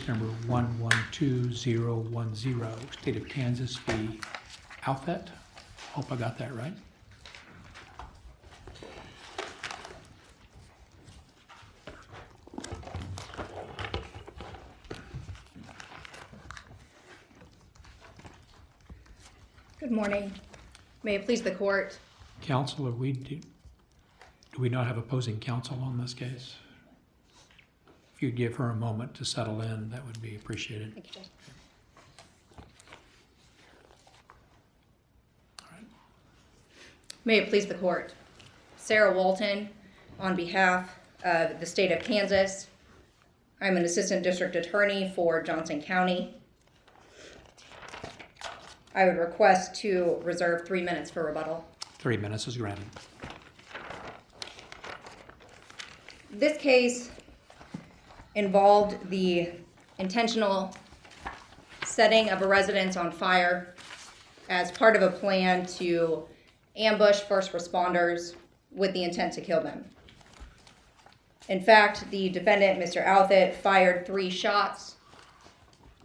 case number 112010, State of Kansas v. Outfit. Hope I got that right. Good morning. May it please the court. Counsel, do we not have opposing counsel on this case? If you'd give her a moment to settle in, that would be appreciated. Thank you, Judge. All right. May it please the court. Sarah Walton on behalf of the state of Kansas. I'm an assistant district attorney for Johnson County. I would request to reserve 3 minutes for rebuttal. 3 minutes is granted. This case involved the intentional setting of a residence on fire as part of a plan to ambush first responders with the intent to kill them. In fact, the defendant, Mr. Outfit, fired 3 shots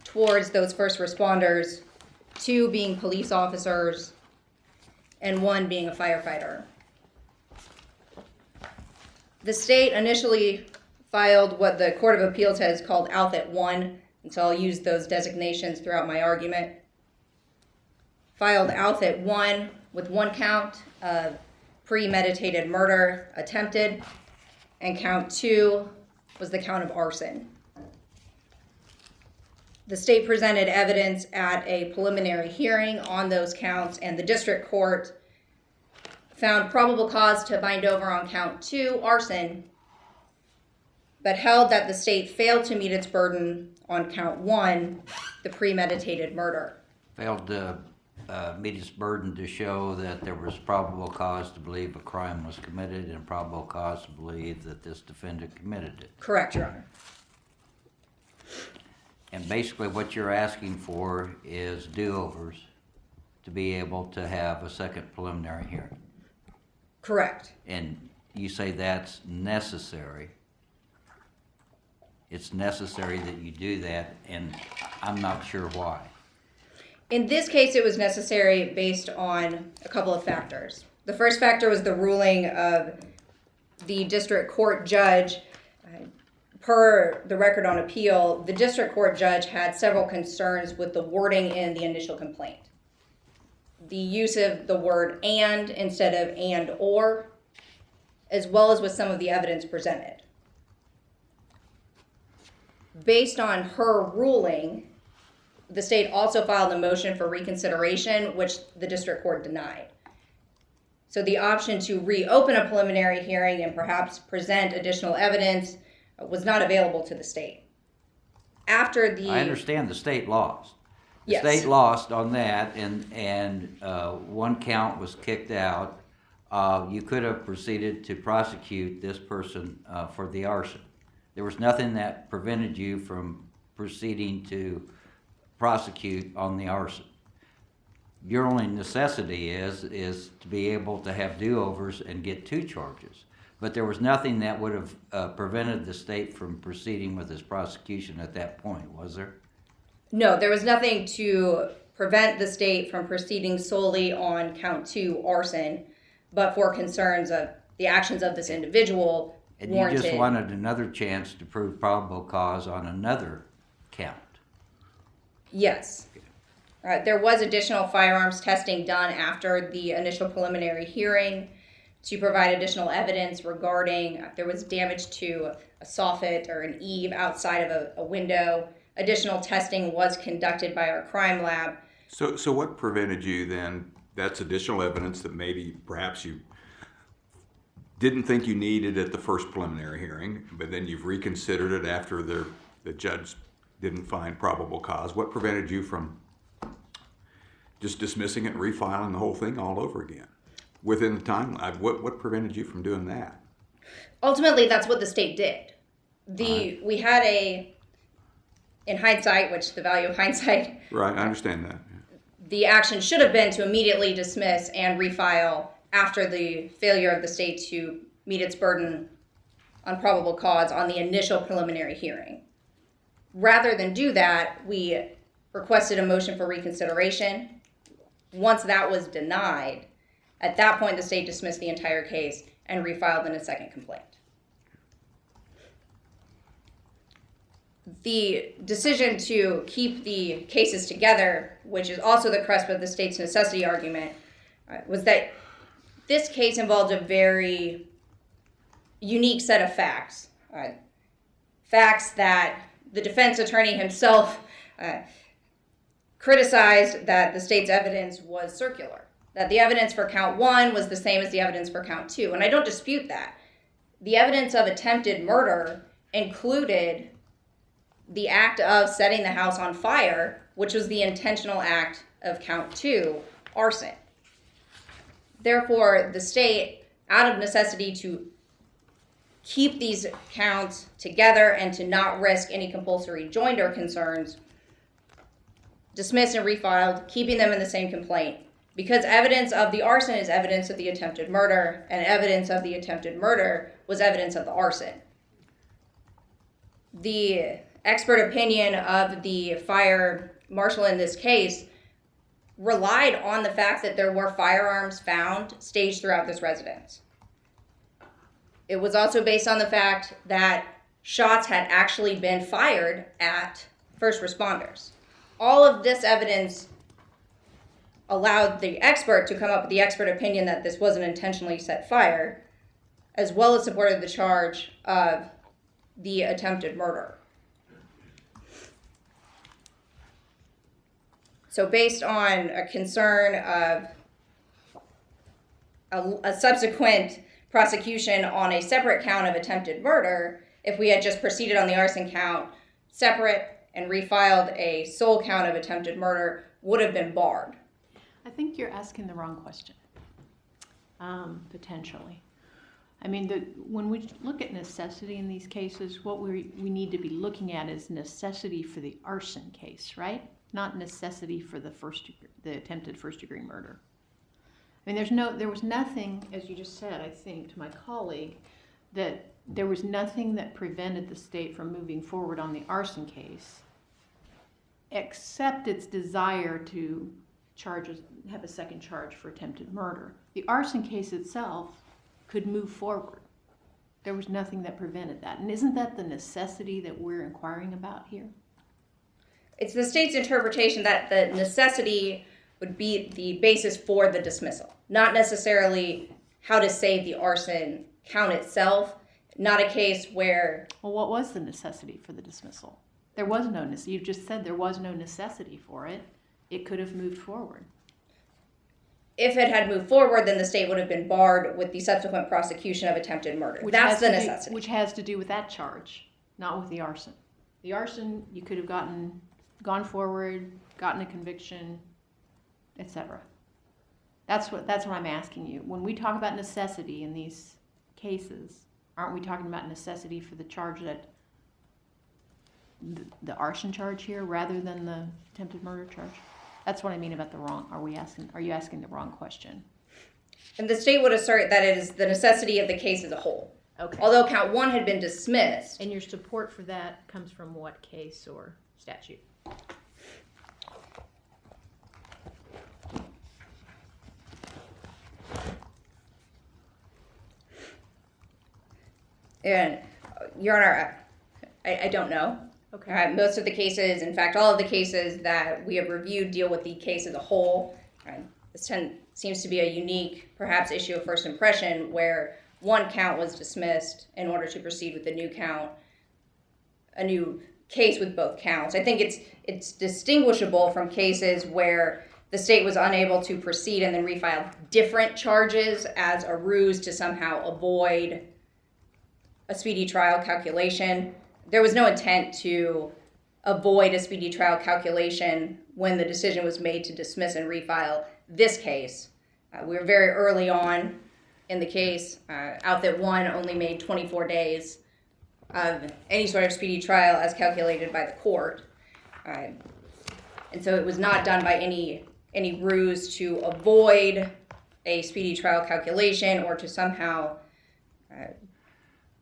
towards those first responders, 2 being police officers and 1 being a firefighter. The state initially filed what the Court of Appeals has called Outfit 1, and so I'll use those designations throughout my argument. Filed Outfit 1 with 1 count of premeditated murder attempted, and count 2 was the count of arson. The state presented evidence at a preliminary hearing on those counts, and the district court found probable cause to bind over on count 2, arson, but held that the state failed to meet its burden on count 1, the premeditated murder. Failed to meet its burden to show that there was probable cause to believe a crime was committed and probable cause to believe that this defendant committed it. Correct, Your Honor. And basically what you're asking for is do-overs to be able to have a second preliminary hearing. Correct. And you say that's necessary. It's necessary that you do that, and I'm not sure why. In this case, it was necessary based on a couple of factors. The first factor was the ruling of the district court judge. Per the record on appeal, the district court judge had several concerns with the wording in the initial complaint. The use of the word and instead of and or, as well as with some of the evidence presented. Based on her ruling, the state also filed a motion for reconsideration, which the district court denied. So the option to reopen a preliminary hearing and perhaps present additional evidence was not available to the state. After the... I understand the state lost. The Yes. state lost on that, and 1 count was kicked out. You could have proceeded to prosecute this person for the arson. There was nothing that prevented you from proceeding to prosecute on the arson. Your only necessity is to be able to have do-overs and get 2 charges. But there was nothing that would have prevented the state from proceeding with this prosecution at that point, was there? No, there was nothing to prevent the state from proceeding solely on count 2, arson, but for concerns of the actions of this individual And warranted. you just wanted another chance to prove probable cause on another count. Yes. There was additional firearms testing done after the initial preliminary hearing to provide additional evidence regarding there was damage to a soffit or an eave outside of a window. Additional testing was conducted by our crime lab. So what prevented you then? That's additional evidence that maybe perhaps you didn't think you needed at the first preliminary hearing, but then you've reconsidered it after the judge didn't find probable cause. What prevented you from just dismissing it and refiling the whole thing all over again within the timeline? What prevented you from doing that? Ultimately, that's what the state did. We had in hindsight, which the value of hindsight. Right, I understand that. The action should have been to immediately dismiss and refile after the failure of the state to meet its burden on probable cause on the initial preliminary hearing. Rather than do that, we requested a motion for reconsideration. Once that was denied, at that point, the state dismissed the entire case and refiled in a second complaint. The decision to keep the cases together, which is also the crux of the state's necessity argument, was that this case involved a very unique set of facts. Facts that the defense attorney himself criticized that the state's evidence was circular, that the evidence for count 1 was the same as the evidence for count 2. And I don't dispute that. The evidence of attempted murder included the act of setting the house on fire, which was the intentional act of count 2, arson. Therefore, the state, out of necessity to keep these counts together and to not risk any compulsory joinder concerns, dismissed and refiled, keeping them in the same complaint. Because evidence of the arson is evidence of the attempted murder, and evidence of the attempted murder was evidence of the arson. The expert opinion of the fire marshal in this case relied on the fact that there were firearms found staged throughout this residence. It was also based on the fact that shots had actually been fired at first responders. All of this evidence allowed the expert to come up with the expert opinion that this was an intentionally set fire, as well as supported the charge of the attempted murder. So based on a concern of a subsequent prosecution on a separate count of attempted murder, if we had just proceeded on the arson count separate and refiled a sole count of attempted murder, would have been barred. I think you're asking the wrong question, potentially. I mean, when we look at necessity in these cases, what we need to be looking at is necessity for the arson case, right? Not necessity for the attempted first-degree murder. I mean, there was nothing, as you just said, I think, to my colleague, that there was nothing that prevented the state from moving forward on the arson case, except its desire to have a second charge for attempted murder. The arson case itself could move forward. There was nothing that prevented that. And isn't that the necessity that we're inquiring about here? It's the state's interpretation that the necessity would be the basis for the dismissal, not necessarily how to save the arson count itself, not a case where... Well, what was the necessity for the dismissal? There was no necessity. You just said there was no necessity for it. It could have moved forward. If it had moved forward, then the state would have been barred with the subsequent prosecution of attempted murder. That's the necessity. Which has to do with that charge, not with the arson. The arson, you could have gone forward, gotten a conviction, etc. That's what I'm asking you. When we talk about necessity in these cases, aren't we talking about necessity for the charge that the arson charge here rather than the attempted murder charge? That's what I mean about the wrong. Are you asking the wrong question? And the state would assert that it is the necessity of the case as a whole. Okay. Although count 1 had been dismissed. And your support for that comes from what case or statute? And Your Honor, I don't know. Okay. Most of the cases, in fact, all of the cases that we have reviewed deal with the case as a whole. This seems to be a unique, perhaps, issue of first impression where one count was dismissed in order to proceed with the new count, a new case with both counts. I think it's distinguishable from cases where the state was unable to proceed and then refile different charges as a ruse to somehow avoid a speedy trial calculation. There was no intent to avoid a speedy trial calculation when the decision was made to dismiss and refile this case. We were very early on in the case. Outfit 1 only made 24 days of any sort of speedy trial as calculated by the court. And so it was not done by any ruse to avoid a speedy trial calculation or to somehow...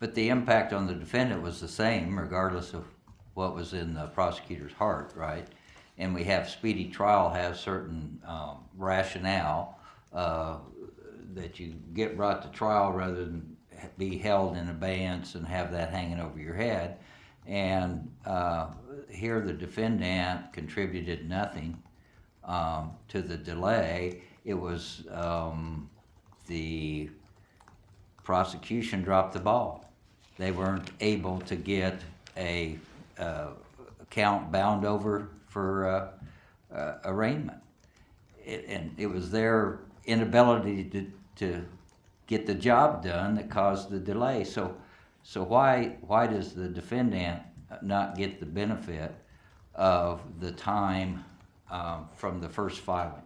But the impact on the defendant was the same regardless of what was in the prosecutor's heart, right? And we have speedy trial has certain rationale that you get brought to trial rather than be held in abeyance and have that hanging over your head. And here the defendant contributed nothing to the delay. It was the prosecution dropped the ball. They weren't able to get a count bound over for arraignment. And it was their inability to get the job done that caused the delay. So why does the defendant not get the benefit of the time from the first filing?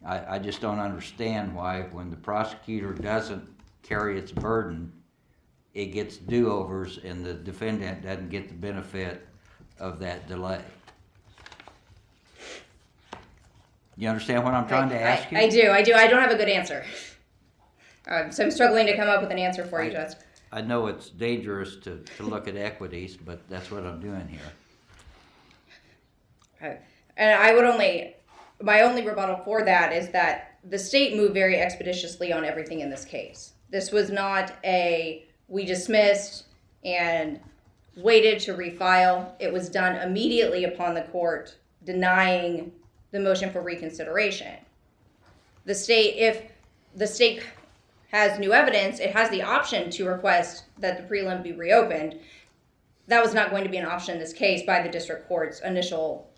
I just don't understand why, when the prosecutor doesn't carry its burden, it gets do-overs and the defendant doesn't get the benefit of that delay. You understand what I'm trying to ask you? I do. I don't have a good answer. So I'm struggling to come up with an answer for you, Judge. I know it's dangerous to look at equities, but that's what I'm doing here. And my only rebuttal for that is that the state moved very expeditiously on everything in this case. This was not we dismissed and waited to refile. It was done immediately upon the court denying the motion for reconsideration. If the state has new evidence, it has the option to request that the prelim be reopened. That was not going to be an option in this case by the district court's initial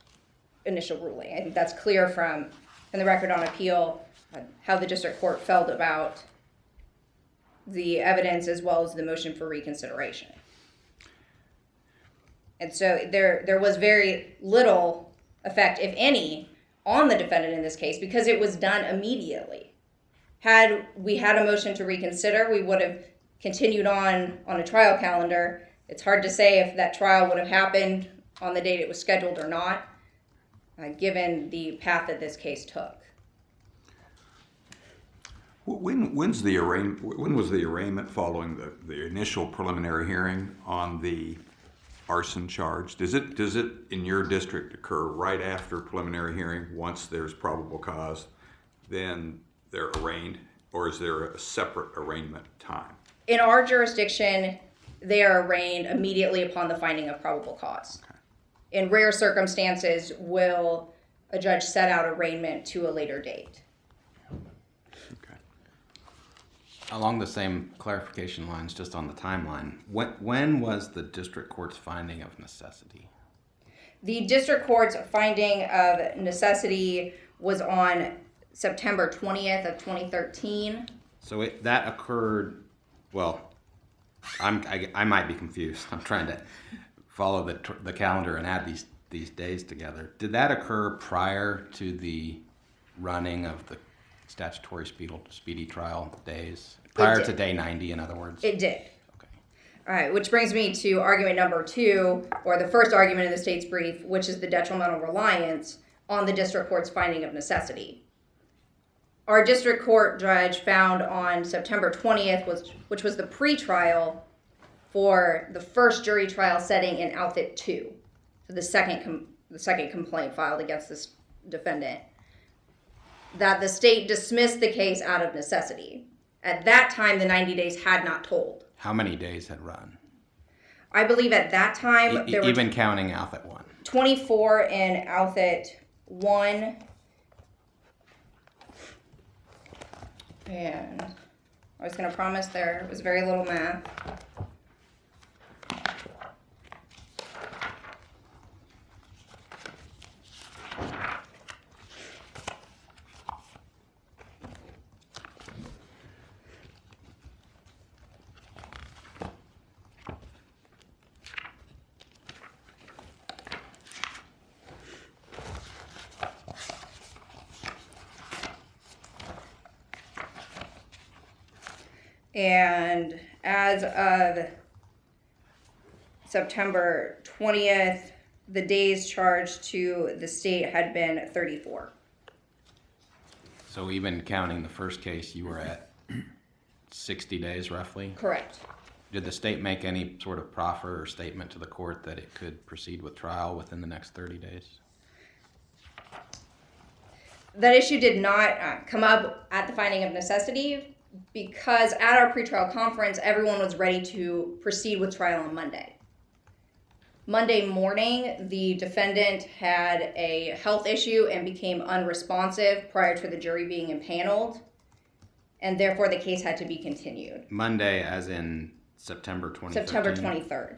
ruling. I think that's clear from the record on appeal, how the district court felt about the evidence as well as the motion for reconsideration. And so there was very little effect, if any, on the defendant in this case because it was done immediately. Had we had a motion to reconsider, we would have continued on a trial calendar. It's hard to say if that trial would have happened on the date it was scheduled or not, given the path that this case took. When was the arraignment following the initial preliminary hearing on the arson charge? Does it in your district occur right after preliminary hearing, once there's probable cause, then they're arraigned, or is there a separate arraignment time? In our jurisdiction, they are arraigned immediately upon the finding of probable cause. Okay. In rare circumstances, will a judge set out arraignment to a later date? Okay. Along the same clarification lines, just on the timeline, when was the district court's finding of necessity? The district court's finding of necessity was on September 20th of 2013. So that occurred, well, I might be confused. I'm trying to follow the calendar and add these days together. Did that occur prior to the running of the statutory speedy trial days? Prior to day 90, in other words? It did. Okay. All right, which brings me to argument number 2, or the first argument in the state's brief, which is the detrimental reliance on the district court's finding of necessity. Our district court judge found on September 20th, which was the pre-trial for the first jury trial setting in Outfit 2, so the second complaint filed against this defendant, that the state dismissed the case out of necessity. At that time, the 90 days had not told. How many days had run? I believe at that time, there Even were counting Outfit 1? 24 in Outfit 1. And I was going to promise there was very little math. And as of September 20th, the days charged to the state had been 34. So even counting the first case, you were at 60 days roughly? Correct. Did the state make any sort of proffer or statement to the court that it could proceed with trial within the next 30 days? That issue did not come up at the finding of necessity because at our pretrial conference, everyone was ready to proceed with trial on Monday. Monday morning, the defendant had a health issue and became unresponsive prior to the jury being impaneled, and therefore the case had to be continued. Monday, as in September 2013? September 23rd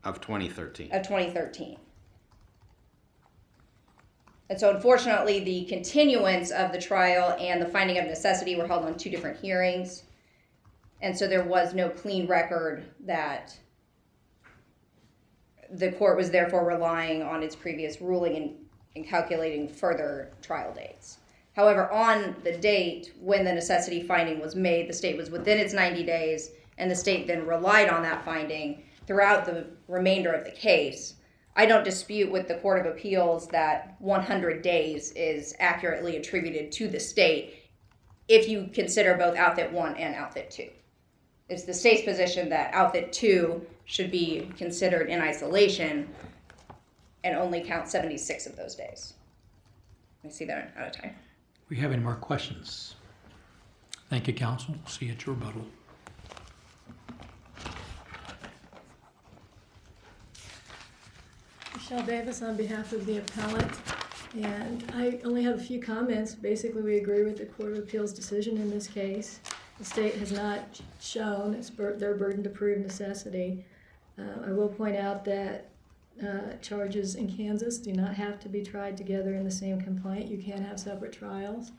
Of 2013. of 2013. And so unfortunately, the continuance of the trial and the finding of necessity were held on two different hearings. And so there was no clean record that the court was therefore relying on its previous ruling in calculating further trial dates. However, on the date when the necessity finding was made, the state was within its 90 days, and the state then relied on that finding throughout the remainder of the case. I don't dispute with the Court of Appeals that 100 days is accurately attributed to the state if you consider both Outfit 1 and Outfit 2. It's the state's position that Outfit 2 should be considered in isolation and only count 76 of those days. I see that I'm out of time. We have any more questions? Thank you, counsel. See you at your rebuttal. Michelle Davis on behalf of the appellant, and I only have a few comments. Basically, we agree with the Court of Appeals decision in this case. The state has not shown their burden to prove necessity. I will point out that charges in Kansas do not have to be tried together in the same complaint. You can have separate trials.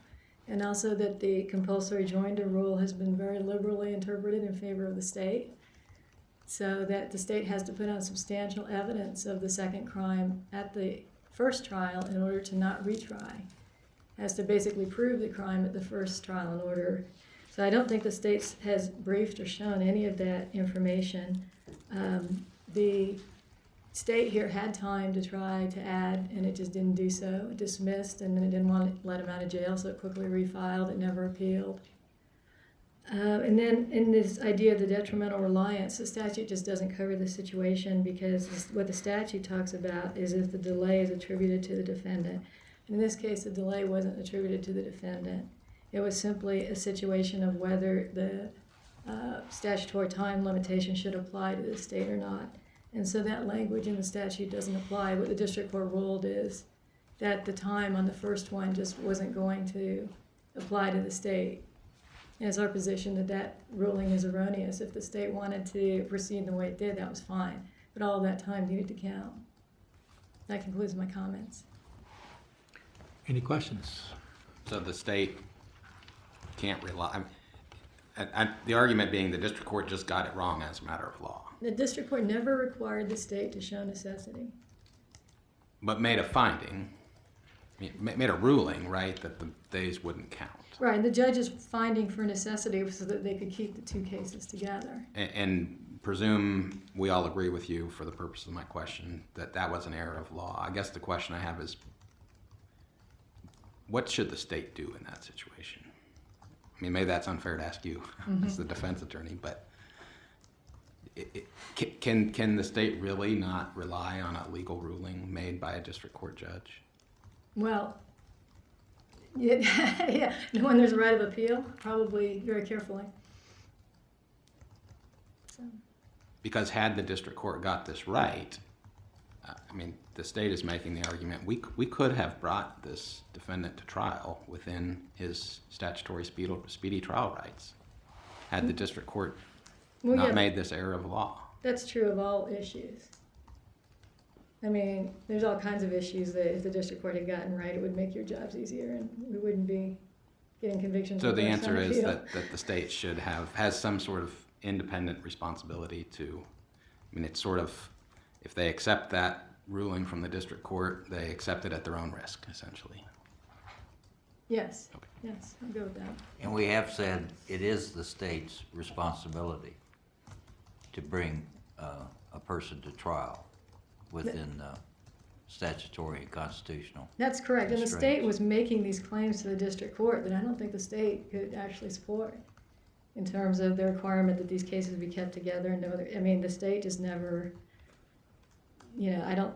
And also that the compulsory joinder rule has been very liberally interpreted in favor of the state, so that the state has to put on substantial evidence of the second crime at the first trial in order to not retry. Has to basically prove the crime at the first trial in order. So I don't think the state has briefed or shown any of that information. The state here had time to try to add, and it just didn't do so. It dismissed, and then it didn't want to let him out of jail, so it quickly refiled. It never appealed. And then in this idea of the detrimental reliance, the statute just doesn't cover the situation, because what the statute talks about is if the delay is attributed to the defendant. And in this case, the delay wasn't attributed to the defendant. It was simply a situation of whether the statutory time limitation should apply to the state or not. And so that language in the statute doesn't apply. What the district court ruled is that the time on the first one just wasn't going to apply to the state. And it's our position that that ruling is erroneous. If the state wanted to proceed the way it did, that was fine. But all of that time needed to count. That concludes my comments. Any questions? So the state can't rely. The argument being the district court just got it wrong as a matter of law. The district court never required the state to show necessity. But made a finding, made a ruling, right, that the days wouldn't count. Right, the judge's finding for necessity so that they could keep the two cases together. And presume we all agree with you, for the purpose of my question, that that was an error of law. I guess the question I have is, what should the state do in that situation? I mean, maybe that's unfair to ask you as the defense attorney, but can the state really not rely on a legal ruling made by a district court judge? Well, yeah, when there's a right of appeal, probably very carefully. So. Because had the district court got this right, I mean, the state is making the argument, we could have brought this defendant to trial within his statutory speedy trial rights, had the district court not made this error of law. That's true of all issues. I mean, there's all kinds of issues that if the district court had gotten right, it would make your jobs easier and we wouldn't be getting convictions. So the answer is that the state has some sort of independent responsibility to, I mean, it's sort of, if they accept that ruling from the district court, they accept it at their own risk, essentially. Yes, Okay. yes, I'll go with that. And we have said it is the state's responsibility to bring a person to trial within the statutory and constitutional. That's correct, and the state constraints. was making these claims to the district court that I don't think the state could actually support. in terms of the requirement that these cases be kept together and no other, I mean, the state just never, I don't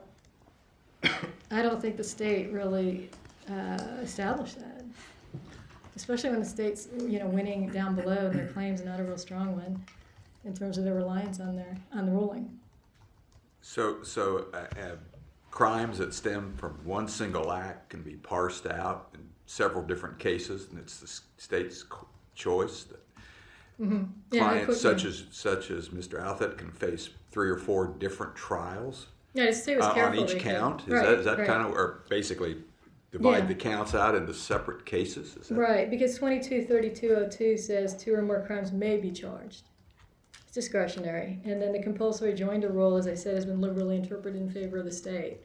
think the state really established that. Especially when the state's, winning down below and their claim's not a real strong one in terms of their reliance on the ruling. So crimes that stem from one single act can be parsed out in several different cases, and it's the state's choice. Mm-hmm. Yeah, Clients such as Mr. Outhet can face 3 or 4 different trials Yeah, the state was on careful. each they count. could- Is that kind of, or basically divide Yeah. the counts out into separate cases? Is that, Right, because 223202 says 2 or more crimes may be charged. It's discretionary. And then the compulsory joinder rule, as I said, has been liberally interpreted in favor of the state.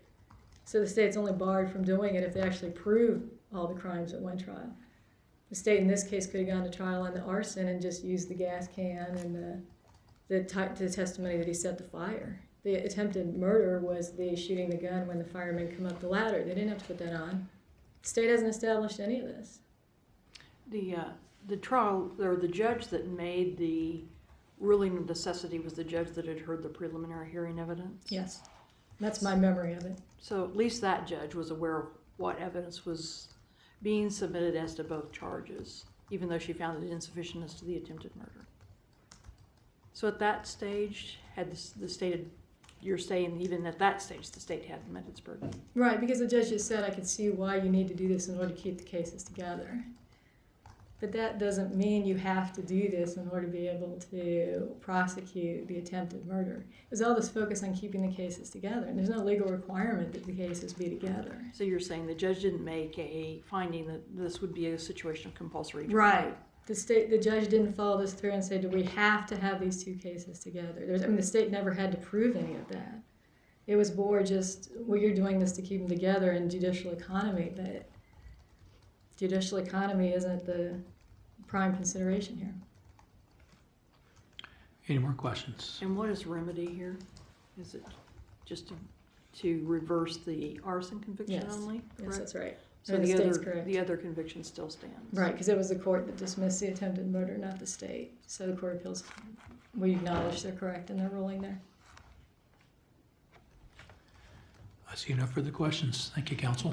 So the state's only barred from doing it if they actually prove all the crimes at one trial. The state in this case could have gone to trial on the arson and just used the gas can and the testimony that he set the fire. The attempted murder was the shooting the gun when the firemen come up the ladder. They didn't have to put that on. The state hasn't established any of this. The trial, or the judge that made the ruling of necessity was the judge that had heard the preliminary hearing evidence? Yes, that's my memory of it. So at least that judge was aware of what evidence was being submitted as to both charges, even though she found it insufficient as to the attempted murder. So at that stage, had the state, you're saying even at that stage, the state hadn't met its burden? Right, because the judge just said, I can see why you need to do this in order to keep the cases together. But that doesn't mean you have to do this in order to be able to prosecute the attempted murder. There's all this focus on keeping the cases together, and there's no legal requirement that the cases be together. So you're saying the judge didn't make a finding that this would be a situation of compulsory joinder? Right. The judge didn't follow this through and say, do we have to have these 2 cases together? The state never had to prove any of that. It was more just, well, you're doing this to keep them together in judicial economy, but judicial economy isn't the prime consideration here. Any more questions? And what is remedy here? Is it just to reverse the arson conviction Yes. only? Yes, correct? that's right. So And the state's correct. the other conviction still stands? Right, because it was the court that dismissed the attempted murder, not the state. So the Court of Appeals, we acknowledge they're correct in their ruling there. I see no further questions. Thank you, counsel.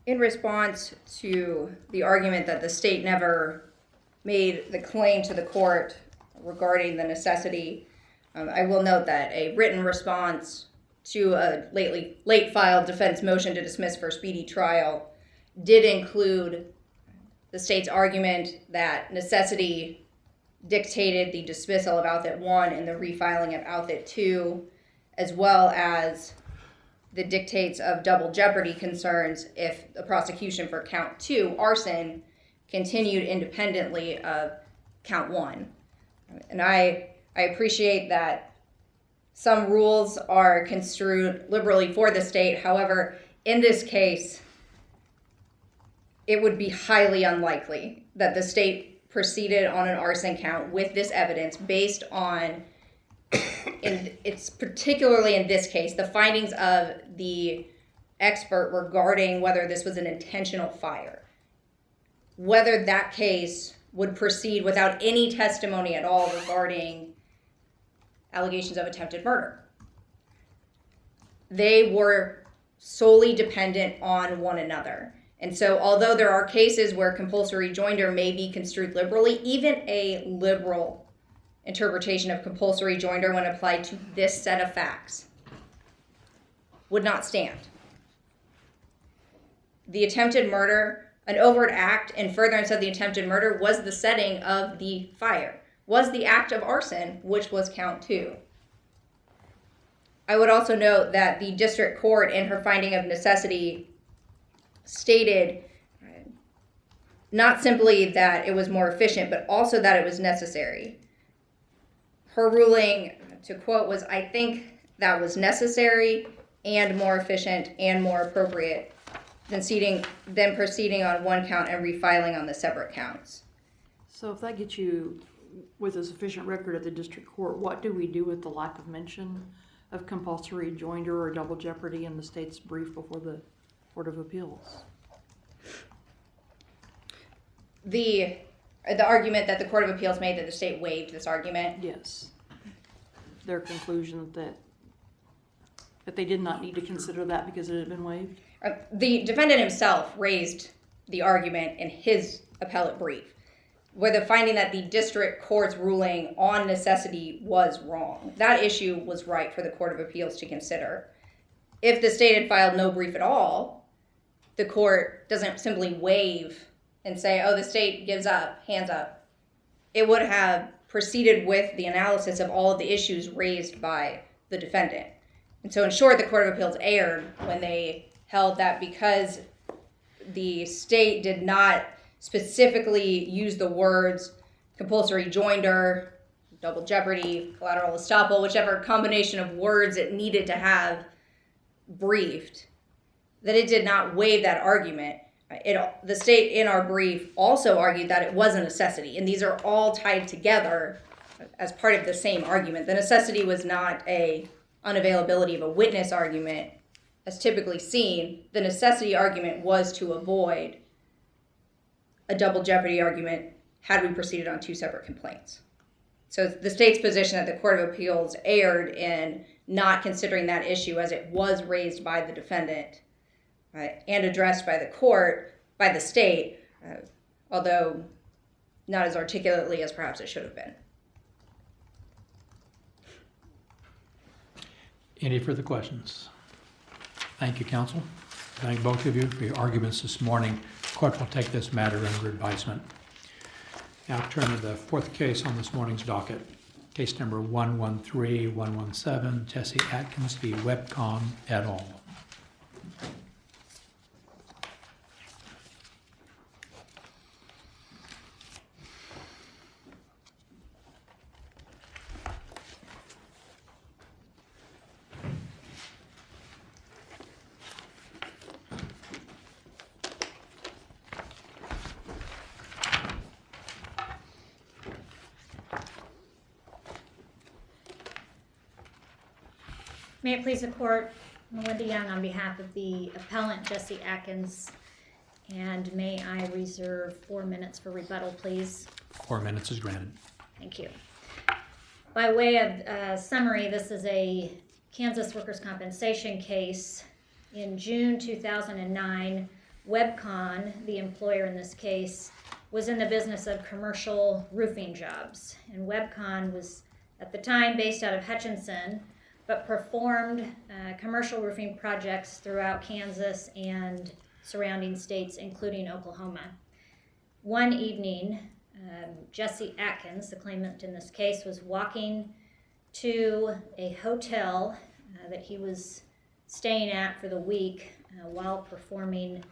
In response to the argument that the state never made the claim to the court regarding the necessity, I will note that a written response to a late filed defense motion to dismiss for speedy trial did include the state's argument that necessity dictated the dismissal of Outfit 1 and the refiling of Outfit 2, as well as the dictates of double jeopardy concerns if the prosecution for count 2, arson, continued independently of count 1. And I appreciate that some rules are construed liberally for the state. However, in this case, it would be highly unlikely that the state proceeded on an arson count with this evidence based on, it's particularly in this case, the findings of the expert regarding whether this was an intentional fire. Whether that case would proceed without any testimony at all regarding allegations of attempted murder. They were solely dependent on one another. And so although there are cases where compulsory joinder may be construed liberally, even a liberal interpretation of compulsory joinder when applied to this set of facts would not stand. The attempted murder, an overt act in furtherance of the attempted murder, was the setting of the fire, was the act of arson, which was count 2. I would also note that the district court in her finding of necessity stated not simply that it was more efficient, but also that it was necessary. Her ruling, to quote, was, "I think that was necessary and more efficient and more appropriate then proceeding on one count and refiling on the separate counts. So if that gets you with a sufficient record at the district court, what do we do with the lack of mention of compulsory joinder or double jeopardy in the state's brief before the Court of Appeals? The argument that the Court of Appeals made that the state waived this argument. Yes. Their conclusion that they did not need to consider that because it had been waived? The defendant himself raised the argument in his appellate brief, where the finding that the district court's ruling on necessity was wrong. That issue was right for the Court of Appeals to consider. If the state had filed no brief at all, the court doesn't simply waive and say, oh, the state gives up, hands up. It would have proceeded with the analysis of all of the issues raised by the defendant. And so in short, the Court of Appeals erred when they held that because the state did not specifically use the words compulsory joinder, double jeopardy, collateral estoppel, whichever combination of words it needed to have briefed, that it did not waive that argument. The state in our brief also argued that it was a necessity, and these are all tied together as part of the same argument. The necessity was not a unavailability of a witness argument as typically seen. The necessity argument was to avoid a double jeopardy argument had we proceeded on two separate complaints. So the state's position that the Court of Appeals erred in not considering that issue as it was raised by the defendant and addressed by the state, although not as articulately as perhaps it should have been. Any further questions? Thank you, counsel. Thank both of you for your arguments this morning. The court will take this matter under advisement. Now turn to the fourth case on this morning's docket. Case number 113117, Jesse Atkins v. Webcon et al. May it please the court, Melinda Young on behalf of the appellant Jesse Atkins, and may I reserve 4 minutes for rebuttal, please? 4 minutes is granted. Thank you. By way of summary, this is a Kansas workers' compensation case. In June 2009, Webcon, the employer in this case, was in the business of commercial roofing jobs. And Webcon was at the time based out of Hutchinson, but performed commercial roofing projects throughout Kansas and surrounding states, including Oklahoma. One evening, Jesse Atkins, the claimant in this case, was walking to a hotel that he was staying at for the week while performing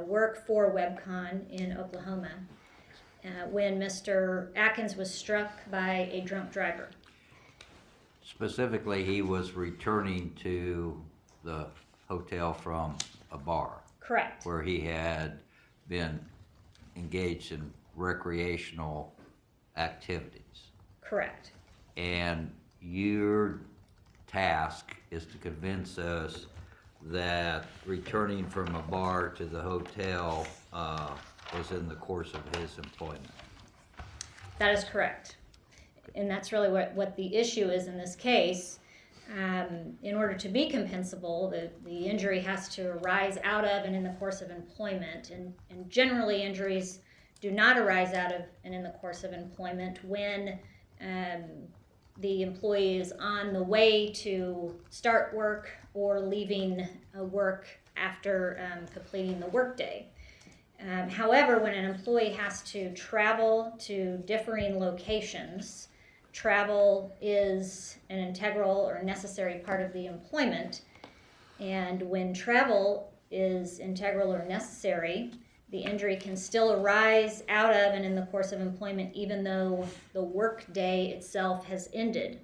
work for Webcon in Oklahoma when Mr. Atkins was struck by a drunk driver. Specifically, he was returning to the hotel from a bar. Correct. Where he had been engaged in recreational activities. Correct. And your task is to convince us that returning from a bar to the hotel was in the course of his employment. That is correct. And that's really what the issue is in this case. In order to be compensable, the injury has to arise out of and in the course of employment. And generally, injuries do not arise out of and in the course of employment when the employee is on the way to start work or leaving work after completing the workday. However, when an employee has to travel to differing locations, travel is an integral or necessary part of the employment. And when travel is integral or necessary, the injury can still arise out of and in the course of employment even though the work day itself has ended.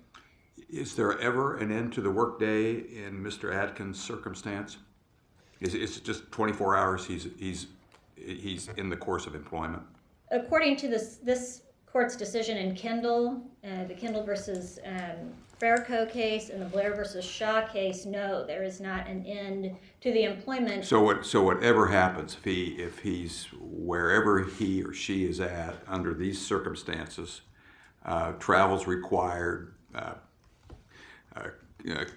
Is there ever an end to the workday in Mr. Atkins' circumstance? Is it just 24 hours he's in the course of employment? According to this court's decision in Kendall, the Kendall versus Fairco case and the Blair versus Shaw case, no, there is not an end to the employment. So whatever happens, if he's wherever he or she is at under these circumstances, travel's required,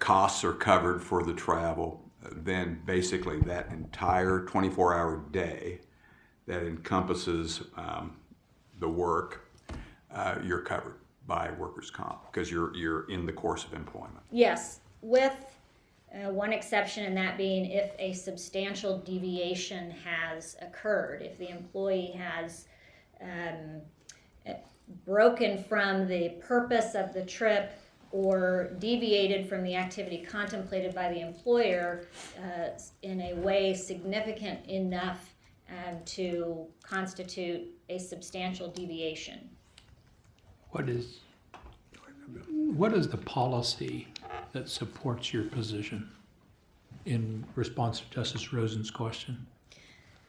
costs are covered for the travel, then basically that entire 24-hour day that encompasses the work, you're covered by workers' comp because you're in the course of employment. Yes, with one exception, and that being if a substantial deviation has occurred, if the employee has broken from the purpose of the trip or deviated from the activity contemplated by the employer in a way significant enough to constitute a substantial deviation. What is the policy that supports your position in response to Justice Rosen's question?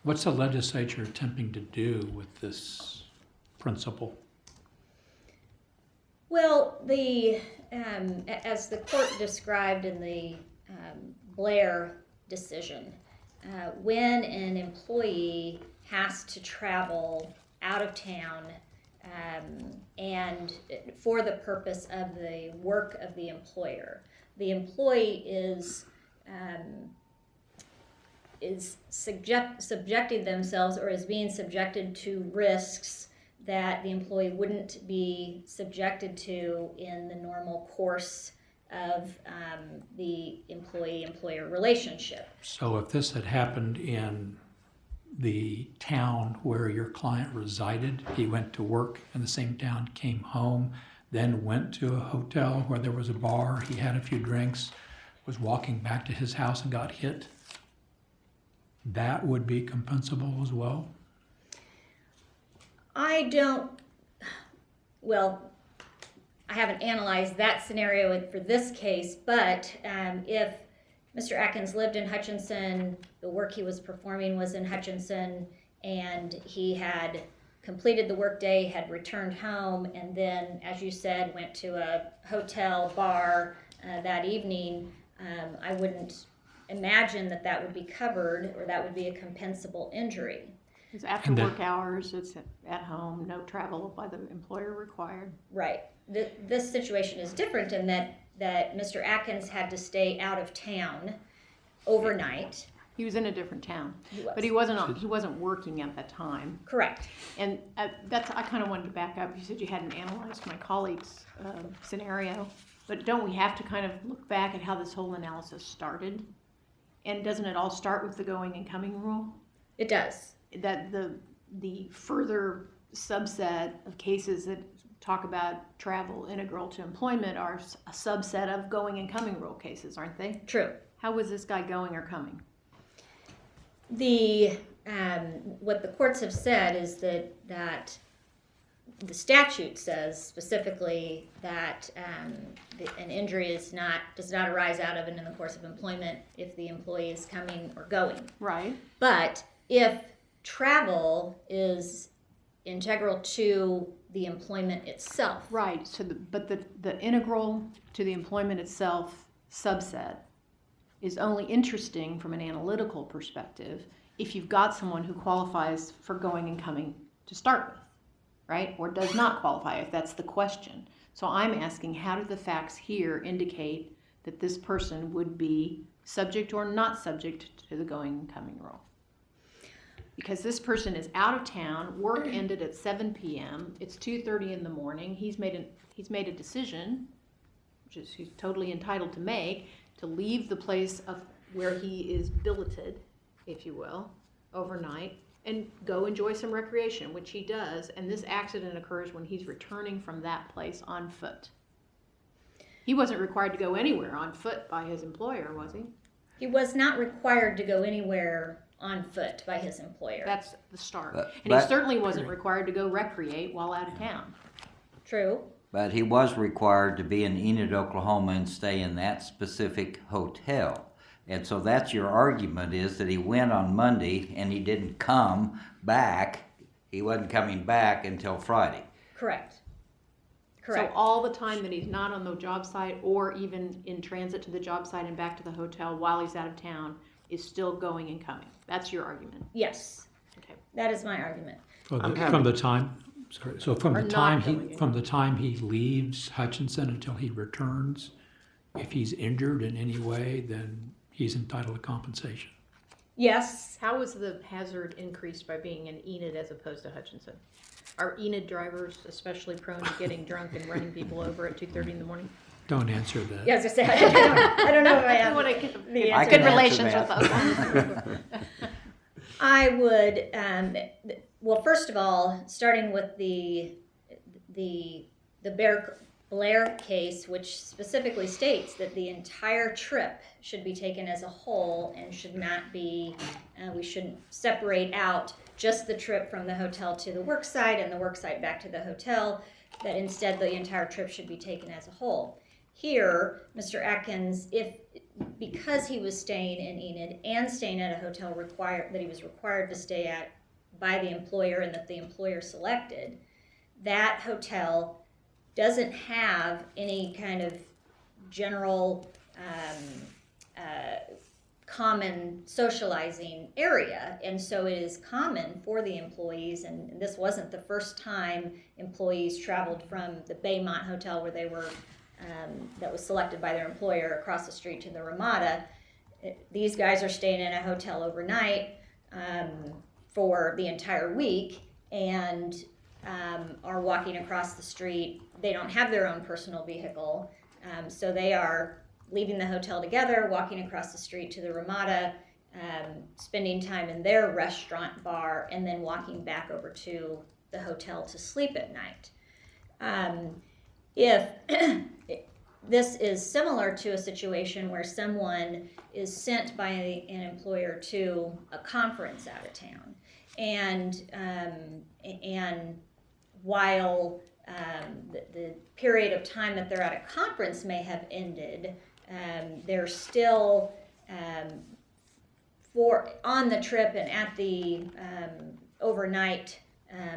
What's the legislature attempting to do with this principle? Well, as the court described in the Blair decision, when an employee has to travel out of town and for the purpose of the work of the employer, the employee is subjecting themselves or is being subjected to risks that the employee wouldn't be subjected to in the normal course of the employee-employer relationship. So if this had happened in the town where your client resided, he went to work in the same town, came home, then went to a hotel where there was a bar, he had a few drinks, was walking back to his house and got hit, that would be compensable as well? I haven't analyzed that scenario for this case, but if Mr. Atkins lived in Hutchinson, the work he was performing was in Hutchinson, and he had completed the workday, had returned home, and then, as you said, went to a hotel bar that evening, I wouldn't imagine that would be covered or that would be a compensable injury. It's after work hours, it's at home, no travel by the employer required. Right. This situation is different in that Mr. Atkins had to stay out of town overnight. He was in a different town, He was. but he wasn't working at that time. Correct. And I kind of wanted to back up. You said you hadn't analyzed my colleague's scenario, but don't we have to kind of look back at how this whole analysis started? And doesn't it all start with the going and coming rule? It does. That the further subset of cases that talk about travel integral to employment are a subset of going and coming rule cases, aren't they? True. How was this guy going or coming? What the courts have said is that the statute says specifically that an injury does not arise out of and in the course of employment if the employee is coming or going. Right. But if travel is integral to the employment itself. Right. So, but the integral to the employment itself subset is only interesting from an analytical perspective if you've got someone who qualifies for going and coming to start with, right? Or does not qualify, if that's the question. So I'm asking, how do the facts here indicate that this person would be subject or not subject to the going and coming rule? Because this person is out of town, work ended at 7 p.m., it's 2:30 in the morning, he's made a decision, which is he's totally entitled to make, to leave the place of where he is billeted, if you will, overnight, and go enjoy some recreation, which he does, and this accident occurs when he's returning from that place on foot. He wasn't required to go anywhere on foot by his employer, was he? He was not required to go anywhere on foot by his employer. That's the start. And he But- certainly wasn't required to go recreate while out of town. True. But he was required to be in Enid, Oklahoma and stay in that specific hotel. And so that's your argument, is that he went on Monday and he didn't come back. He wasn't coming back until Friday. Correct. So Correct. all the time that he's not on the job site or even in transit to the job site and back to the hotel while he's out of town is still going and coming. That's your argument. Yes, Okay. that is my argument. From the time, sorry, so from Or the not time going in. from the time he leaves Hutchinson until he returns, if he's injured in any way, then he's entitled to compensation. Yes, How is the hazard increased by being in Enid as opposed to Hutchinson? Are Enid drivers especially prone to getting drunk and running people over at 2:30 in the morning? Don't answer that. yeah, I was just saying, I don't know if I have want to get the I answer. can good answer relations that. with us. I would, well, first of all, starting with the Blair case, which specifically states that the entire trip should be taken as a whole and should not be, we shouldn't separate out just the trip from the hotel to the work site and the work site back to the hotel, that instead the entire trip should be taken as a whole. Here, Mr. Atkins, because he was staying in Enid and staying at a hotel that he was required to stay at by the employer and that the employer selected, that hotel doesn't have any kind of general common socializing area, and so it is common for the employees, and this wasn't the first time employees traveled from the Baymont Hotel where they were that was selected by their employer across the street to the Ramada. These guys are staying in a hotel overnight for the entire week and are walking across the street. They don't have their own personal vehicle, so they are leaving the hotel together, walking across the street to the Ramada, spending time in their restaurant bar, and then walking back over to the hotel to sleep at night. If this is similar to a situation where someone is sent by an employer to a conference out of town, and while the period of time that they're at a conference may have ended, they're still on the trip and at the overnight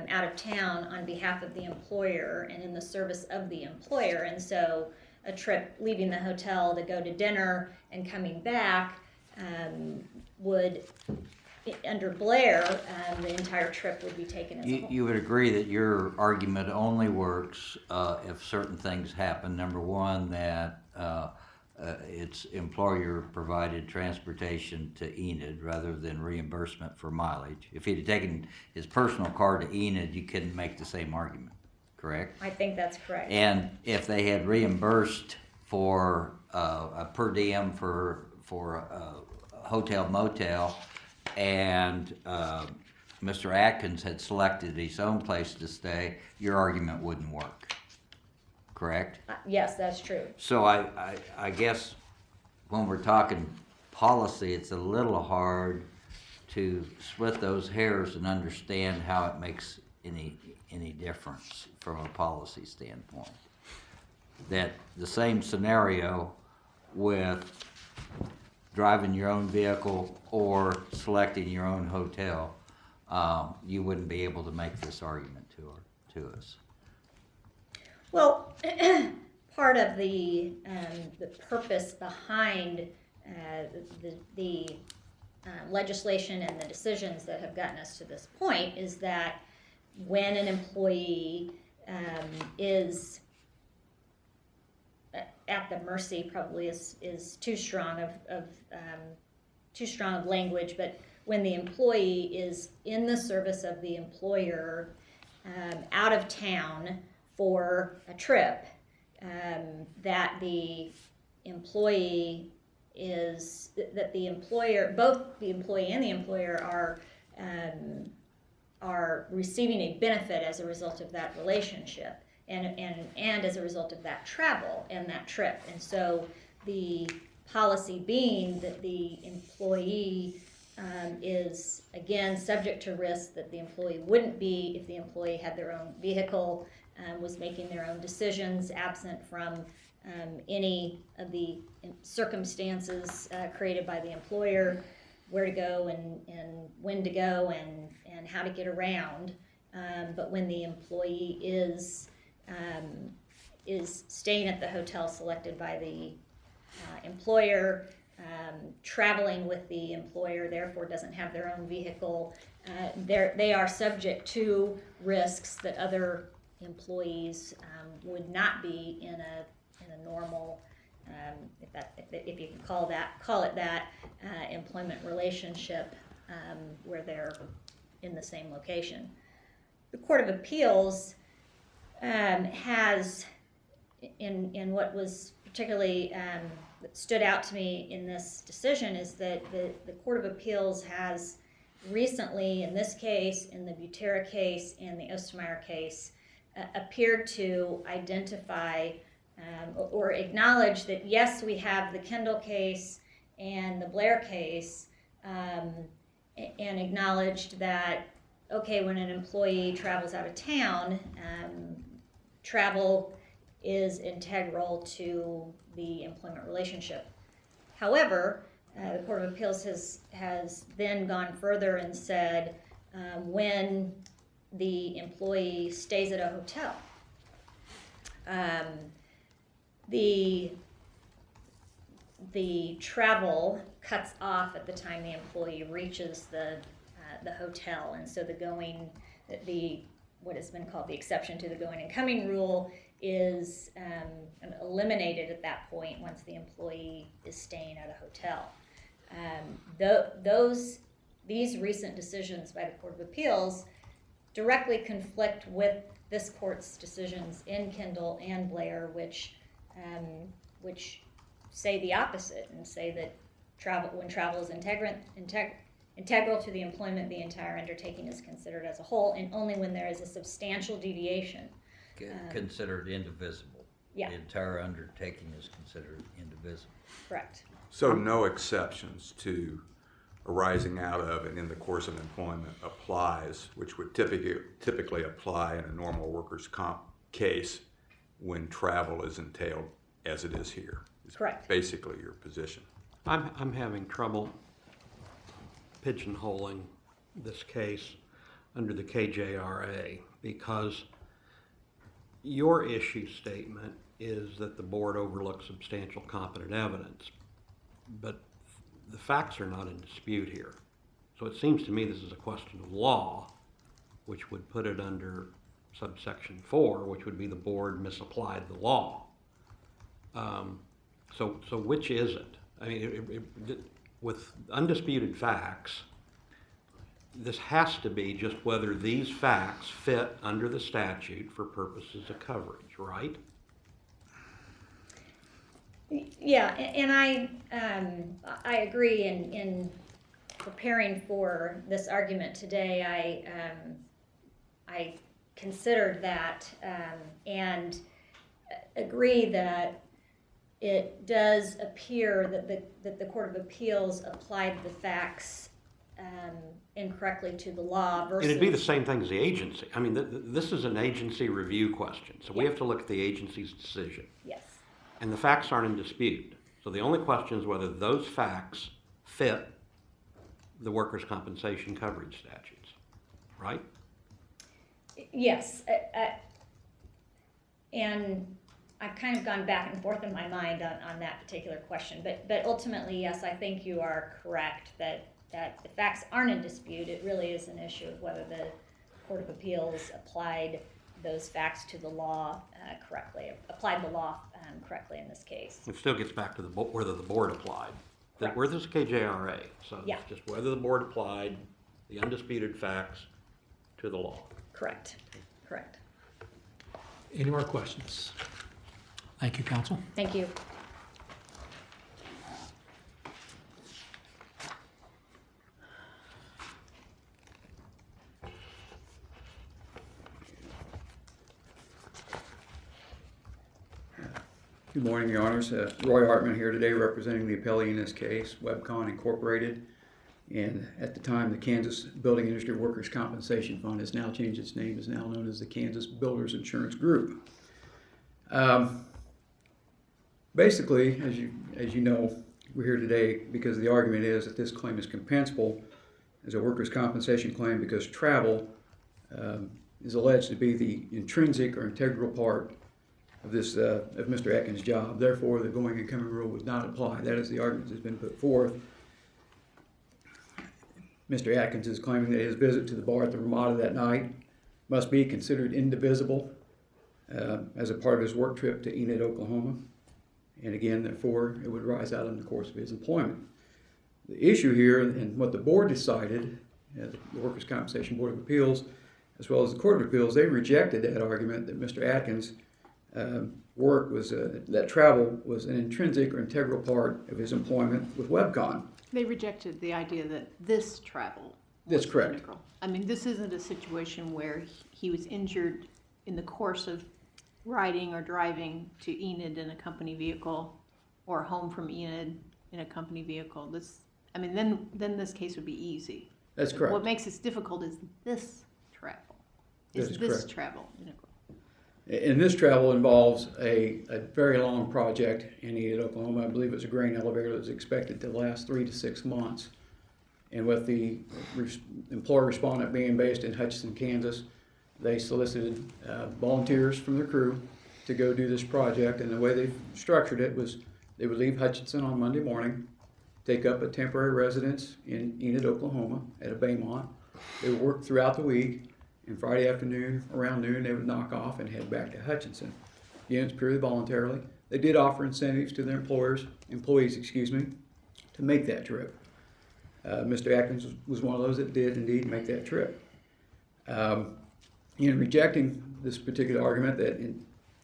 out of town on behalf of the employer and in the service of the employer. And so a trip leaving the hotel to go to dinner and coming back would, under Blair, the entire trip would be taken as a whole. You would agree that your argument only works if certain things happen. Number one, that it's employer-provided transportation to Enid rather than reimbursement for mileage. If he'd have taken his personal car to Enid, you couldn't make the same argument, correct? I think that's correct. And if they had reimbursed for a per diem for a hotel motel, and Mr. Atkins had selected his own place to stay, your argument wouldn't work, correct? Yes, that's true. So I guess when we're talking policy, it's a little hard to split those hairs and understand how it makes any difference from a policy standpoint. That the same scenario with driving your own vehicle or selecting your own hotel, you wouldn't be able to make this argument to us. Well, part of the purpose behind the legislation and the decisions that have gotten us to this point is that when an employee is at the mercy, probably is too strong of language, but when the employee is in the service of the employer, out of town for a trip, that the employee that the employer, both the employee and the employer are receiving a benefit as a result of that relationship and as a result of that travel and that trip. And so the policy being that the employee is, again, subject to risk that the employee wouldn't be if the employee had their own vehicle, was making their own decisions, absent from any of the circumstances created by the employer, where to go and when to go and how to get around. But when the employee is staying at the hotel selected by the employer, traveling with the employer, therefore doesn't have their own vehicle, they are subject to risks that other employees would not be in a normal, if you can call it that, employment relationship where they're in the same location. The Court of Appeals has, in what was particularly that stood out to me in this decision, is that the Court of Appeals has recently, in this case, in the Butera case and the Ostermeyer case, appeared to identify or acknowledge that, yes, we have the Kendall case and the Blair case, and acknowledged that, okay, when an employee travels out of town, travel is integral to the employment relationship. However, the Court of Appeals has then gone further and said when the employee stays at a hotel, the travel cuts off at the time the employee reaches the hotel, and so what has been called the exception to the going and coming rule is eliminated at that point once the employee is staying at a hotel. These recent decisions by the Court of Appeals directly conflict with this court's decisions in Kendall and Blair, which say the opposite and say that when travel is integral to the employment, the entire undertaking is considered as a whole, and only when there is a substantial deviation. Considered indivisible. Yeah. The entire undertaking is considered indivisible. Correct. So no exceptions to arising out of and in the course of employment applies, which would typically apply in a normal workers' comp case when travel is entailed as it is here. It's Correct. basically your position. I'm having trouble pigeonholing this case under the KJRA because your issue statement is that the board overlooked substantial competent evidence, but the facts are not in dispute here. So it seems to me this is a question of law, which would put it under subsection 4, which would be the board misapplied the law. So which is it? I mean, with undisputed facts, this has to be just whether these facts fit under the statute for purposes of coverage, right? Yeah, and I agree. In preparing for this argument today, I considered that and agree that it does appear that the Court of Appeals applied the facts incorrectly to the law versus... It'd be the same thing as the agency. I mean, this is an agency review question, so we have to look at the agency's decision. Yes. And the facts aren't in dispute. So the only question is whether those facts fit the workers' compensation coverage statutes, right? Yes. And I've kind of gone back and forth in my mind on that particular question. But ultimately, yes, I think you are correct that the facts aren't in dispute. It really is an issue of whether the Court of Appeals applied those facts to the law correctly, applied the law correctly in this case. It still gets back to whether the board applied. Correct. Where there's a KJRA, so Yeah. it's just whether the board applied the undisputed facts to the law. Correct. Correct. Any more questions? Thank you, counsel. Thank you. Good morning, Your Honors. Roy Hartman here today representing the appellee in this case, Webcon Incorporated. And at the time, the Kansas Building Industry Workers' Compensation Fund has now changed its name, is now known as the Kansas Builders Insurance Group. Basically, as you know, we're here today because the argument is that this claim is compensable as a workers' compensation claim because travel is alleged to be the intrinsic or integral part of this of Mr. Atkins' job. Therefore, the going and coming rule would not apply. That is the argument that's been put forth. Mr. Atkins is claiming that his visit to the bar at the Ramada that night must be considered indivisible as a part of his work trip to Enid, Oklahoma. And again, therefore, it would rise out in the course of his employment. The issue here, and what the board decided, the Workers' Compensation Board of Appeals, as well as the Court of Appeals, they rejected that argument that Mr. Atkins' work was, that travel was an intrinsic or integral part of his employment with WebCon. They rejected the idea that this travel That's was correct. integral. I mean, this isn't a situation where he was injured in the course of riding or driving to Enid in a company vehicle or home from Enid in a company vehicle. Then this case would be easy. That's correct. What makes this difficult is this travel. That is Is this correct. travel integral? And this travel involves a very long project in Enid, Oklahoma. I believe it's a grain elevator that was expected to last 3 to 6 months. And with the employer respondent being based in Hutchinson, Kansas, they solicited volunteers from their crew to go do this project. And the way they structured it was they would leave Hutchinson on Monday morning, take up a temporary residence in Enid, Oklahoma at a Baymont. They would work throughout the week. And Friday afternoon, around noon, they would knock off and head back to Hutchinson. Again, it's purely voluntarily. They did offer incentives to their employees, to make that trip. Mr. Atkins was one of those that did indeed make that trip. In rejecting this particular argument that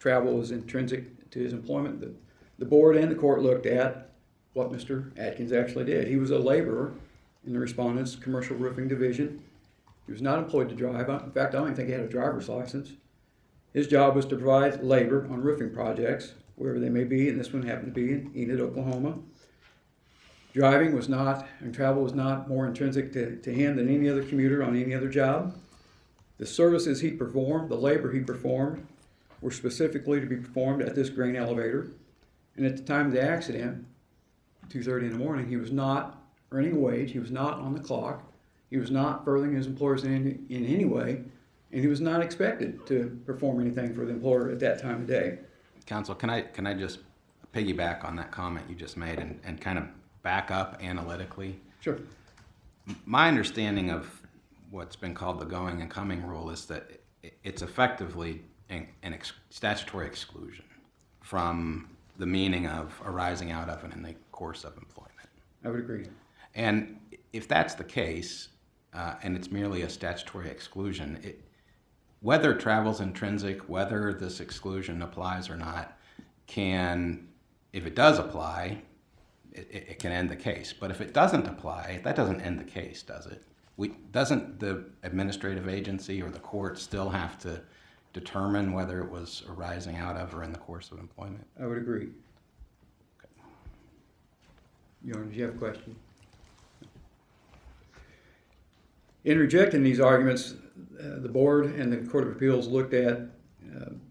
travel was intrinsic to his employment, the board and the court looked at what Mr. Atkins actually did. He was a laborer in the respondent's commercial roofing division. He was not employed to drive. In fact, I don't even think he had a driver's license. His job was to provide labor on roofing projects, wherever they may be, and this one happened to be in Enid, Oklahoma. Driving was not, and travel was not more intrinsic to him than any other commuter on any other job. The services he performed, the labor he performed, were specifically to be performed at this grain elevator. And at the time of the accident, 2:30 in the morning, he was not earning a wage, he was not on the clock, he was not furthering his employers in any way, and he was not expected to perform anything for the employer at that time of day. Counsel, can I just piggyback on that comment you just made and kind of back up analytically? Sure. My understanding of what's been called the going and coming rule is that it's effectively an statutory exclusion from the meaning of arising out of and in the course of employment. I would agree. And if that's the case, and it's merely a statutory exclusion, whether travel's intrinsic, whether this exclusion applies or not, if it does apply, it can end the case. But if it doesn't apply, that doesn't end the case, does it? Doesn't the administrative agency or the court still have to determine whether it was arising out of or in the course of employment? I would agree. Your Honor, do you have a question? In rejecting these arguments, the board and the Court of Appeals looked at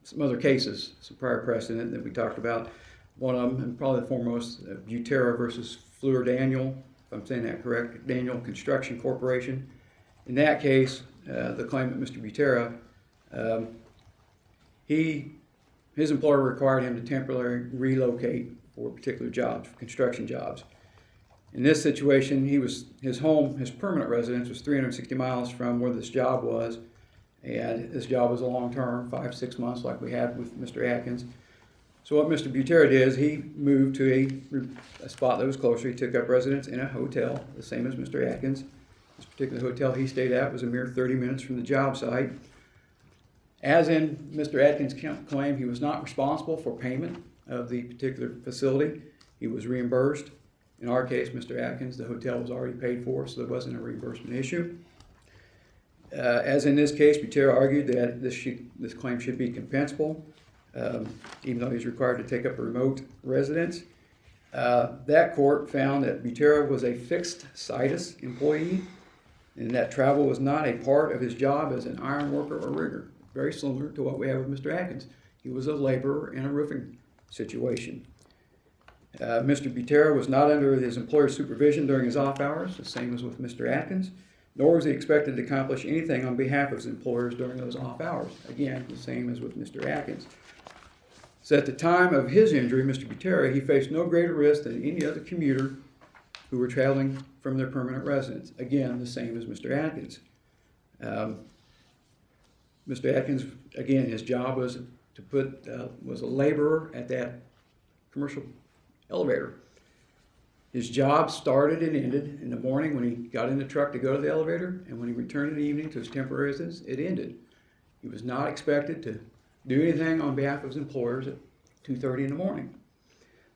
some other cases, some prior precedent that we talked about. One of them, and probably the foremost, Butera versus Fleur Daniel, if I'm saying that correct, Daniel Construction Corporation. In that case, the claimant, Mr. Butera, his employer required him to temporarily relocate for particular jobs, construction jobs. In this situation, his permanent residence was 360 miles from where this job was, and this job was a long-term, 5-6 months like we had with Mr. Atkins. So what Mr. Butera did is he moved to a spot that was closer. He took up residence in a hotel, the same as Mr. Atkins. This particular hotel he stayed at was a mere 30 minutes from the job site. As in Mr. Atkins' claim, he was not responsible for payment of the particular facility. He was reimbursed. In our case, Mr. Atkins, the hotel was already paid for, so there wasn't a reimbursement issue. As in this case, Butera argued that this claim should be compensable, even though he's required to take up a remote residence. That court found that Butera was a fixed situs employee, and that travel was not a part of his job as an iron worker or rigger. Very similar to what we have with Mr. Atkins. He was a laborer in a roofing situation. Mr. Butera was not under his employer's supervision during his off hours, the same as with Mr. Atkins, nor was he expected to accomplish anything on behalf of his employers during those off hours. Again, the same as with Mr. Atkins. So at the time of his injury, Mr. Butera, he faced no greater risk than any other commuter who were traveling from their permanent residence. Again, the same as Mr. Atkins. Mr. Atkins, again, his job was was a laborer at that commercial elevator. His job started and ended in the morning when he got in the truck to go to the elevator, and when he returned in the evening to his temporary residence, it ended. He was not expected to do anything on behalf of his employers at 2:30 in the morning.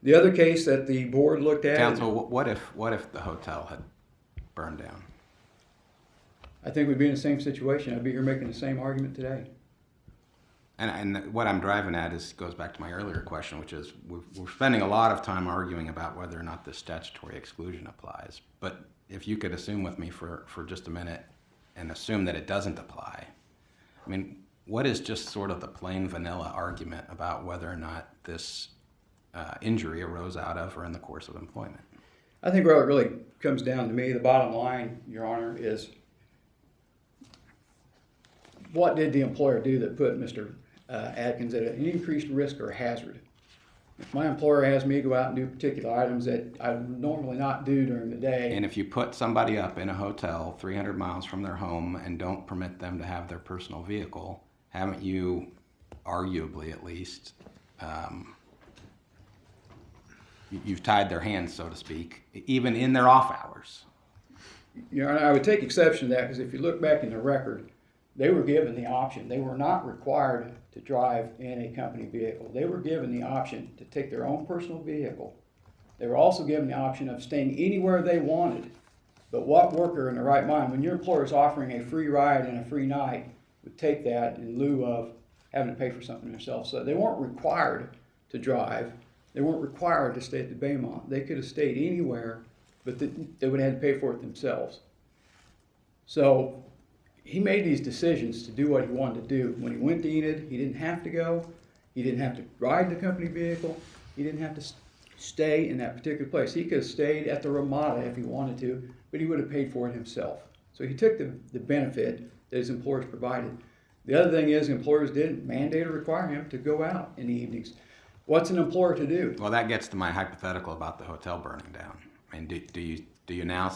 The other case that the board looked at... Counsel, what if the hotel had burned down? I think we'd be in the same situation. I'd be here making the same argument today. And what I'm driving at goes back to my earlier question, which is we're spending a lot of time arguing about whether or not this statutory exclusion applies. But if you could assume with me for just a minute and assume that it doesn't apply, I mean, what is just sort of the plain vanilla argument about whether or not this injury arose out of or in the course of employment? I think what it really comes down to me, the bottom line, Your Honor, is what did the employer do that put Mr. Atkins at an increased risk or hazard? If my employer has me go out and do particular items that I would normally not do during the day. And if you put somebody up in a hotel 300 miles from their home and don't permit them to have their personal vehicle, haven't you, arguably at least, you've tied their hands, so to speak, even in their off hours? You know, I would take exception to that because if you look back in the record, they were given the option. They were not required to drive in a company vehicle. They were given the option to take their own personal vehicle. They were also given the option of staying anywhere they wanted. But what worker in the right mind, when your employer is offering a free ride and a free night, would take that in lieu of having to pay for something themselves? So they weren't required to drive. They weren't required to stay at the Baymont. They could have stayed anywhere, but they would have had to pay for it themselves. So he made these decisions to do what he wanted to do. When he went to Enid, he didn't have to go. He didn't have to ride the company vehicle. He didn't have to stay in that particular place. He could have stayed at the Ramada if he wanted to, but he would have paid for it himself. So he took the benefit that his employers provided. The other thing is employers didn't mandate or require him to go out in the evenings. What's an employer to do? Well, that gets to my hypothetical about the hotel burning down. I mean, do you now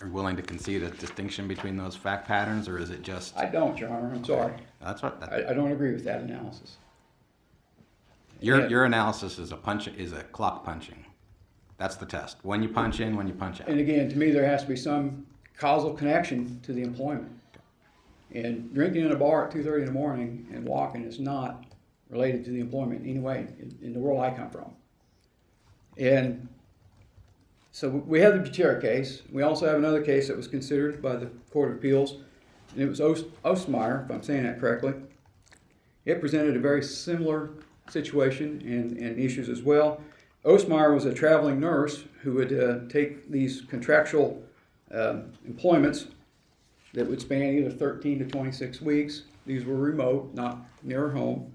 are willing to concede a distinction between those fact patterns, or is it just... I don't, Your Honor. I'm sorry. That's what... I don't agree with that analysis. Your analysis is a clock punching. That's the test. When you punch in, when you punch out. And again, to me, there has to be some causal connection to the employment. And drinking in a bar at 2:30 in the morning and walking is not related to the employment in any way in the world I come from. And so we have the Butera case. We also have another case that was considered by the Court of Appeals, and it was Ostmeyer, if I'm saying that correctly. It presented a very similar situation and issues as well. Ostmeyer was a traveling nurse who would take these contractual employments that would span either 13 to 26 weeks. These were remote, not near home.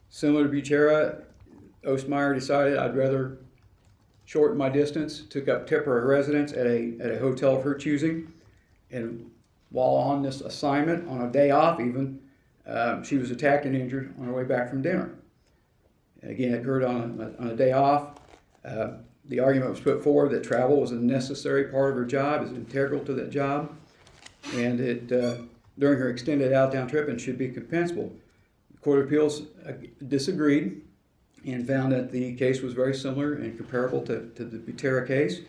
Similar to Butera, Ostmeyer decided I'd rather shorten my distance, took up temporary residence at a hotel of her choosing, and while on this assignment, on a day off even, she was attacked and injured on her way back from dinner. Again, it occurred on a day off. The argument was put forward that travel was a necessary part of her job, is integral to that job, and it during her extended out-of-town trip and should be compensable. The Court of Appeals disagreed and found that the case was very similar and comparable to the Butera case,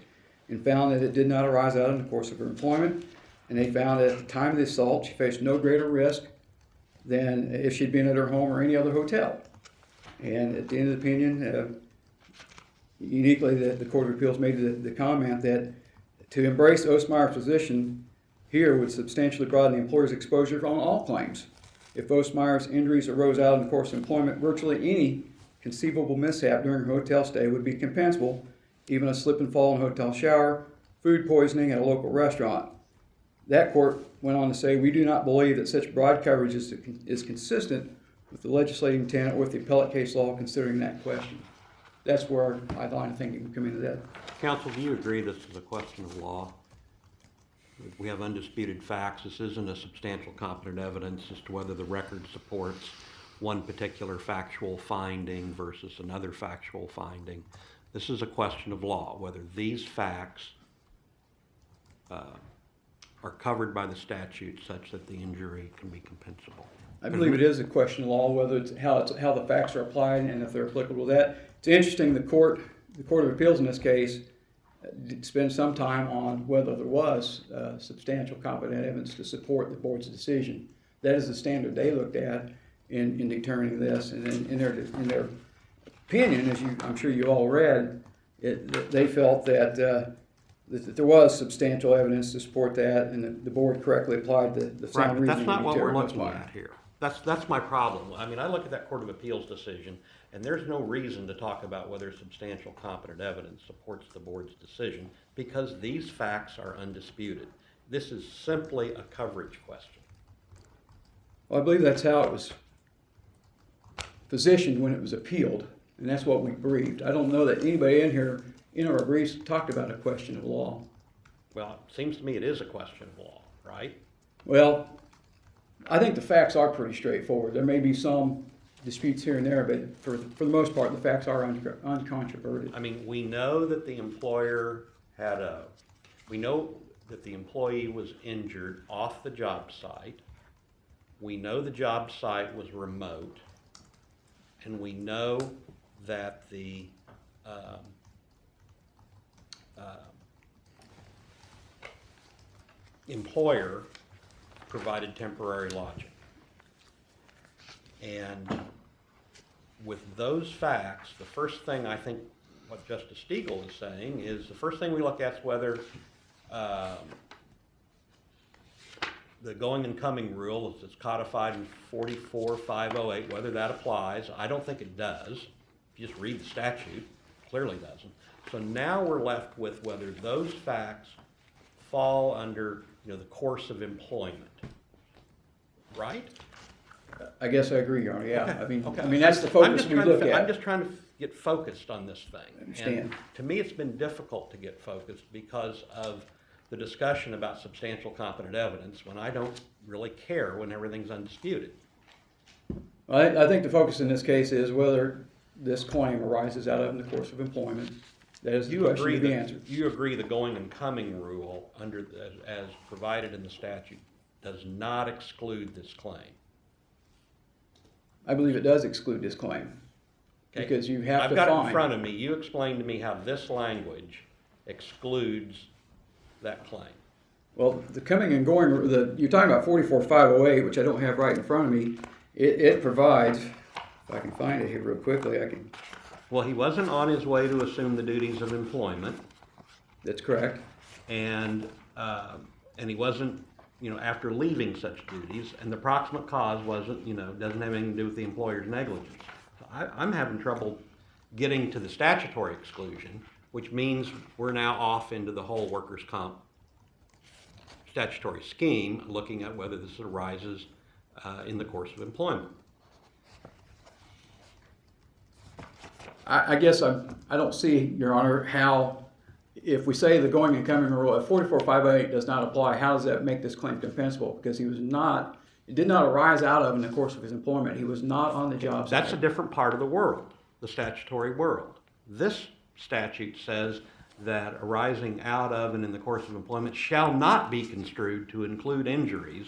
and found that it did not arise out in the course of her employment. And they found that at the time of the assault, she faced no greater risk than if she'd been at her home or any other hotel. And at the end of the opinion, uniquely, the Court of Appeals made the comment that to embrace Ostmeyer's position here would substantially broaden the employer's exposure on all claims. If Ostmeyer's injuries arose out in the course of employment, virtually any conceivable mishap during her hotel stay would be compensable, even a slip and fall in a hotel shower, food poisoning at a local restaurant. That court went on to say, we do not believe that such broad coverage is consistent with the legislative intent or with the appellate case law considering that question. that's where I line of thinking would come into that. Counsel, do you agree this is a question of law? We have undisputed facts. This isn't a substantial competent evidence as to whether the record supports one particular factual finding versus another factual finding. This is a question of law, whether these facts are covered by the statute such that the injury can be compensable. I believe it is a question of law, whether it's how the facts are applied and if they're applicable to that. It's interesting, the Court of Appeals in this case did spend some time on whether there was substantial competent evidence to support the board's decision. That is the standard they looked at in determining this, and in their opinion, as I'm sure you all read, they felt that there was substantial evidence to support that, and the board correctly applied the sound Right, but reasoning. that's not what we're determined looking why. at here. That's my problem. I mean, I look at that Court of Appeals decision, and there's no reason to talk about whether substantial competent evidence supports the board's decision, because these facts are undisputed. This is simply a coverage question. Well, I believe that's how it was positioned when it was appealed, and that's what we briefed. I don't know that anybody in here, in our briefs, talked about a question of law. Well, it seems to me it is a question of law, right? Well, I think the facts are pretty straightforward. There may be some disputes here and there, but for the most part, the facts are uncontroverted. I mean, we know that the employer we know that the employee was injured off the job site. We know the job site was remote. And we know that the employer provided temporary lodging. And with those facts, the first thing I think what Justice Stiegel is saying is the first thing we look at is whether the going and coming rule, as it's codified in 44-508, whether that applies. I don't think it does. If you just read the statute, it clearly doesn't. So now we're left with whether those facts fall under, the course of employment, right? I guess I agree, Your Honor, yeah. Okay. I mean, that's the focus we look at. I'm just trying to get focused on this thing. I understand. And to me, it's been difficult to get focused because of the discussion about substantial competent evidence when I don't really care when everything's undisputed. I think the focus in this case is whether this claim arises out of in the course of employment. That is the question to be answered. You agree the going and coming rule as provided in the statute does not exclude this claim? I believe it does exclude this claim. Okay. Because you have I've to got it in find. front of me. You explain to me how this language excludes that claim. Well, the coming and going, you're talking about 44-508, which I don't have right in front of me. It provides, if I can find it here real quickly, I can. Well, he wasn't on his way to assume the duties of employment, That's correct. and he wasn't, after leaving such duties, and the proximate cause wasn't, doesn't have anything to do with the employer's negligence. So I'm having trouble getting to the statutory exclusion, which means we're now off into the whole workers' comp statutory scheme, looking at whether this arises in the course of employment. I guess I don't see, Your Honor, how, if we say the going and coming rule, if 44-508 does not apply, how does that make this claim compensable? Because it did not arise out of in the course of his employment. He was not on the job site. That's a different part of the world, the statutory world. This statute says that arising out of and in the course of employment shall not be construed to include injuries,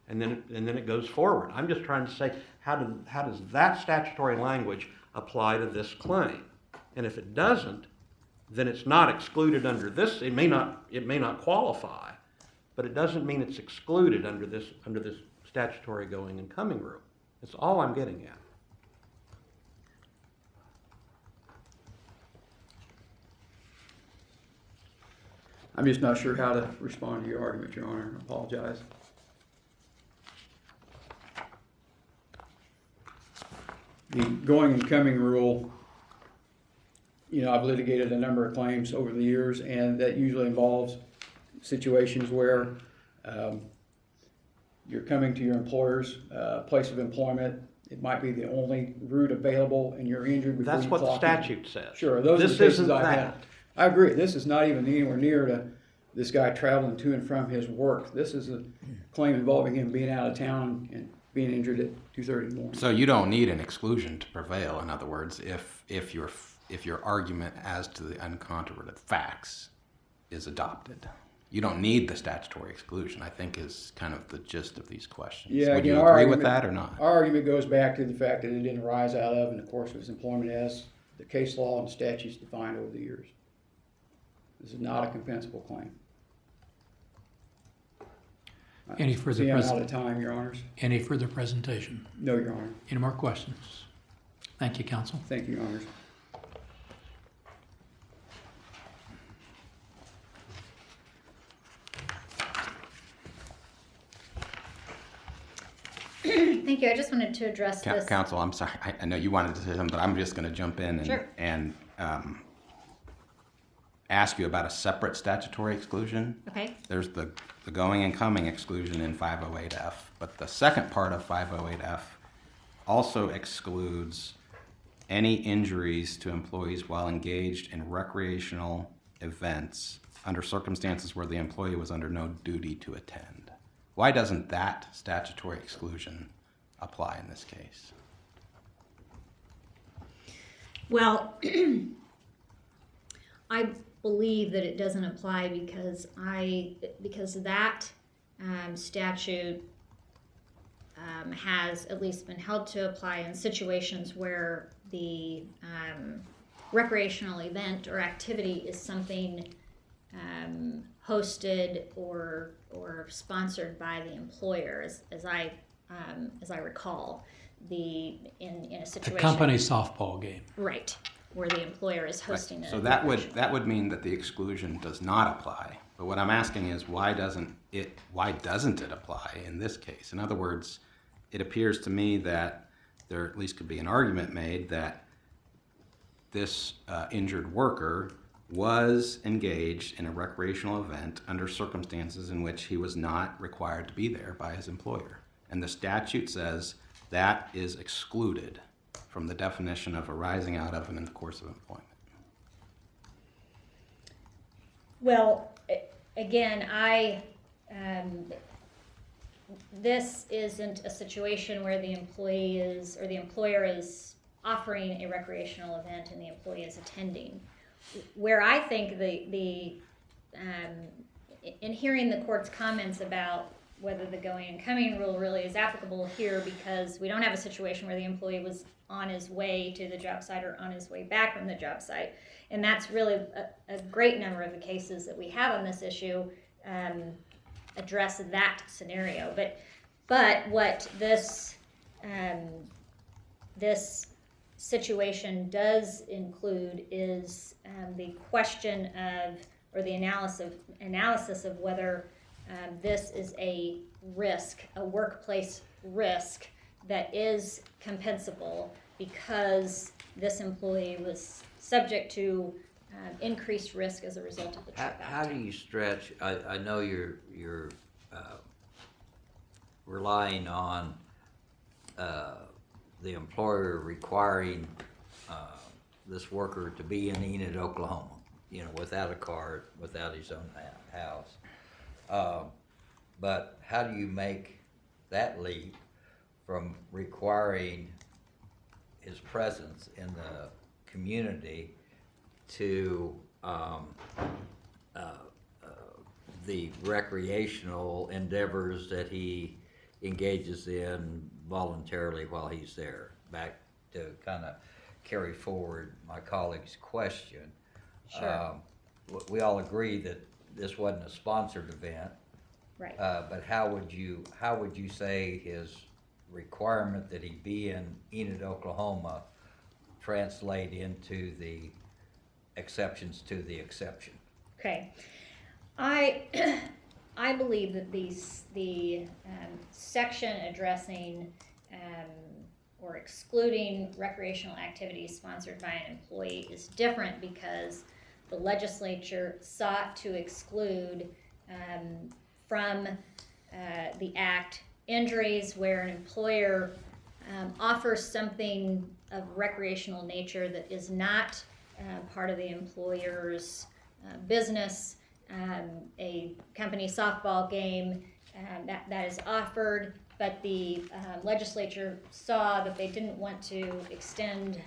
and then it goes forward. I'm just trying to say, how does that statutory language apply to this claim? And if it doesn't, then it's not excluded under this. It may not qualify, but it doesn't mean it's excluded under this statutory going and coming rule. That's all I'm getting at. I'm just not sure how to respond to your argument, Your Honor. I apologize. The going and coming rule, I've litigated a number of claims over the years, and that usually involves situations where you're coming to your employer's place of employment It might be the only route available and you're injured before That's you what the clock in. statute says. Sure, those are This the cases isn't I've had. that. I agree, this is not even anywhere near to this guy traveling to and from his work. This is a claim involving him being out of town and being injured at 2:30 in the morning. So you don't need an exclusion to prevail. In other words, if your argument as to the uncontroverted facts is adopted, you don't need the statutory exclusion, I think is kind of the gist of these questions. Yeah, Would you again, our agree with argument- that or not? Our argument goes back to the fact that it didn't arise out of, and of course, his employment as the case law and statutes defined over the years. This is not a compensable claim. Any further See, I'm pres- out of time, Your Honors. Any further presentation? No, Your Honor. Any more questions? Thank you, counsel. Thank you, Your Honors. Thank you. I just wanted to address this. Counsel, I'm sorry. I know you wanted to say something, but I'm just going to jump in and, Sure. ask you about a separate statutory exclusion. Okay. There's the going and coming exclusion in 508F, but the second part of 508F also excludes any injuries to employees while engaged in recreational events under circumstances where the employee was under no duty to attend. Why doesn't that statutory exclusion apply in this case? Well, I believe that it doesn't apply because that statute has at least been held to apply in situations where the recreational event or activity is something hosted or sponsored by the employer, as I recall, in a The situation. company softball game. Right, where the employer is hosting it. So that would mean that the exclusion does not apply. But what I'm asking is why doesn't it apply in this case? In other words, it appears to me that there at least could be an argument made that this injured worker was engaged in a recreational event under circumstances in which he was not required to be there by his employer. And the statute says that is excluded from the definition of arising out of and in the course of employment. Well, again, this isn't a situation where the employee is, or the employer is offering a recreational event and the employee is attending. Where I think in hearing the court's comments about whether the going and coming rule really is applicable here, because we don't have a situation where the employee was on his way to the job site or on his way back from the job site. And that's really a great number of the cases that we have on this issue address that scenario. But what this situation does include is the question of, or the analysis of whether this is a risk, a workplace risk that is compensable because this employee was subject to increased risk as a result of the trip out. How do you stretch, I know you're relying on the employer requiring this worker to be in Enid, Oklahoma, without a car, without his own house. But how do you make that leap from requiring his presence in the community to the recreational endeavors that he engages in voluntarily while he's there? Back to kind of carry forward my colleague's question. Sure. We all agree that this wasn't a sponsored event. Right. But how would you say his requirement that he be in Enid, Oklahoma, translate into the exceptions to the exception? Okay. I believe that the section addressing or excluding recreational activities sponsored by an employee is different because the legislature sought to exclude from the act injuries where an employer offers something of recreational nature that is not part of the employer's business, a company softball game that is offered, but the legislature saw that they didn't want to extend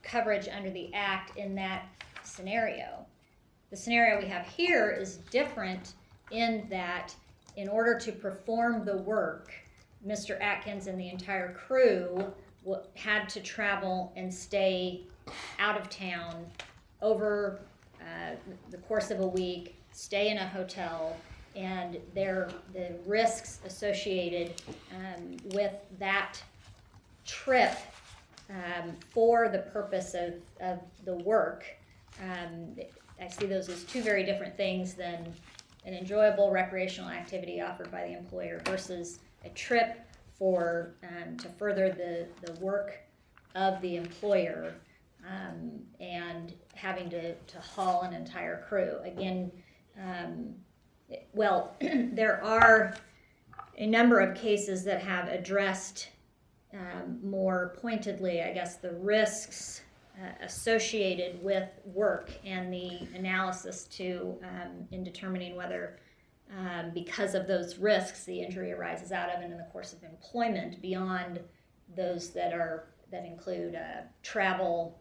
coverage under the act in that scenario. The scenario we have here is different in that in order to perform the work, Mr. Atkins and the entire crew had to travel and stay out of town over the course of a week, stay in a hotel, and the risks associated with that trip for the purpose of the work. I see those as two very different things than an enjoyable recreational activity offered by the employer versus a trip for to further the work of the employer and having to haul an entire crew. Again, well, there are a number of cases that have addressed more pointedly, I guess, the risks associated with work and the analysis to in determining whether because of those risks the injury arises out of and in the course of employment beyond those that include travel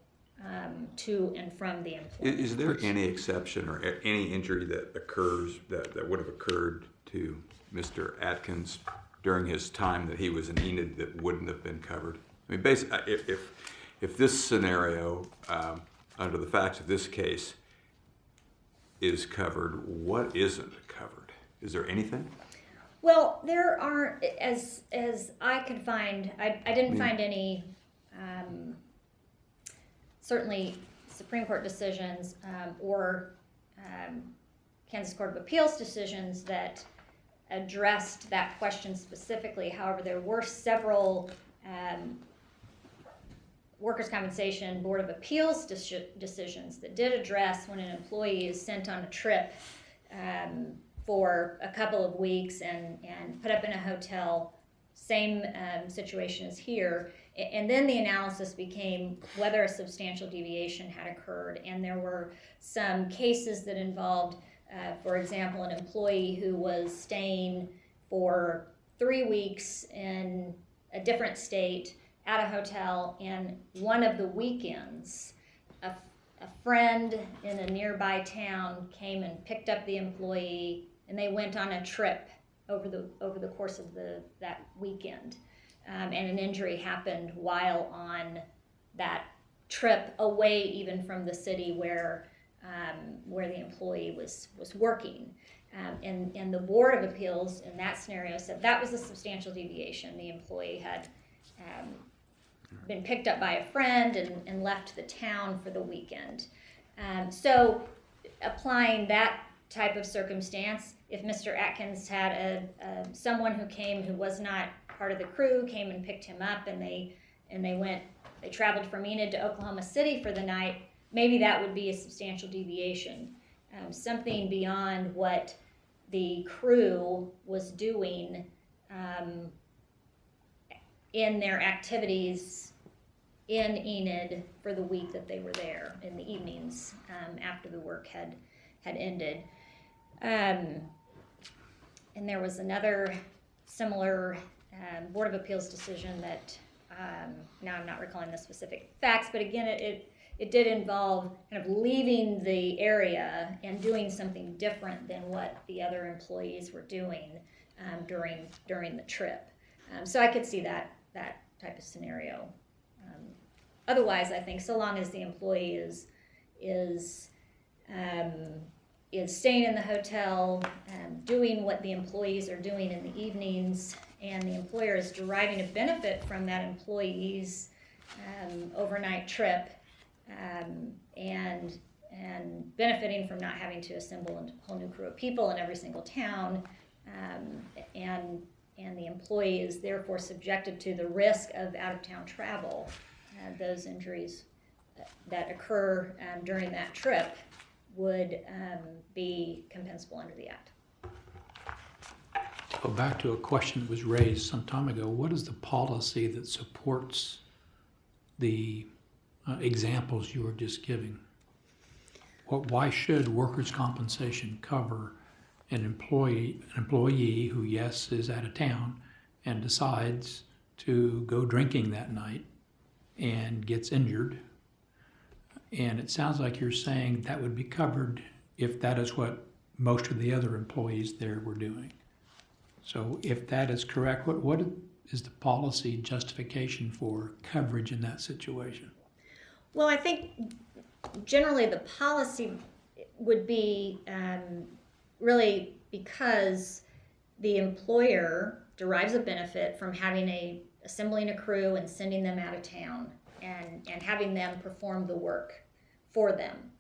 to and from the employment. Is there any exception or any injury that occurs that would have occurred to Mr. Atkins during his time that he was in Enid that wouldn't have been covered? I mean, basically, if this scenario, under the facts of this case, is covered, what isn't covered? Is there anything? Well, there are, as I could find, I didn't find any, certainly Supreme Court decisions or Kansas Court of Appeals decisions that addressed that question specifically. However, there were several Workers' Compensation Board of Appeals decisions that did address when an employee is sent on a trip for a couple of weeks and put up in a hotel, same situation as here. And then the analysis became whether a substantial deviation had occurred. And there were some cases that involved, for example, an employee who was staying for 3 weeks in a different state at a hotel, and one of the weekends, a friend in a nearby town came and picked up the employee, and they went on a trip over the course of that weekend, and an injury happened while on that trip away even from the city where the employee was working. And the Board of Appeals in that scenario said that was a substantial deviation. The employee had been picked up by a friend and left the town for the weekend. So applying that type of circumstance, if Mr. Atkins had someone who came who was not part of the crew, came and picked him up, and they traveled from Enid to Oklahoma City for the night, maybe that would be a substantial deviation. Something beyond what the crew was doing in their activities in Enid for the week that they were there, in the evenings after the work had ended. And there was another similar Board of Appeals decision that, now I'm not recalling the specific facts, but again, it did involve kind of leaving the area and doing something different than what the other employees were doing during the trip. So I could see that type of scenario. Otherwise, I think so long as the employee is staying in the hotel, doing what the employees are doing in the evenings, and the employer is deriving a benefit from that employee's overnight trip, and benefiting from not having to assemble a whole new crew of people in every single town, and the employee is therefore subjected to the risk of out-of-town travel. Those injuries that occur during that trip would be compensable under the Act. go back to a question that was raised some time ago. What is the policy that supports the examples you were just giving? Why should workers' compensation cover an employee who, yes, is out of town and decides to go drinking that night and gets injured? And it sounds like you're saying that would be covered if that is what most of the other employees there were doing. So if that is correct, what is the policy justification for coverage in that situation? Well, I think generally the policy would be really because the employer derives a benefit from having assembling a crew and sending them out of town and having them perform the work for them.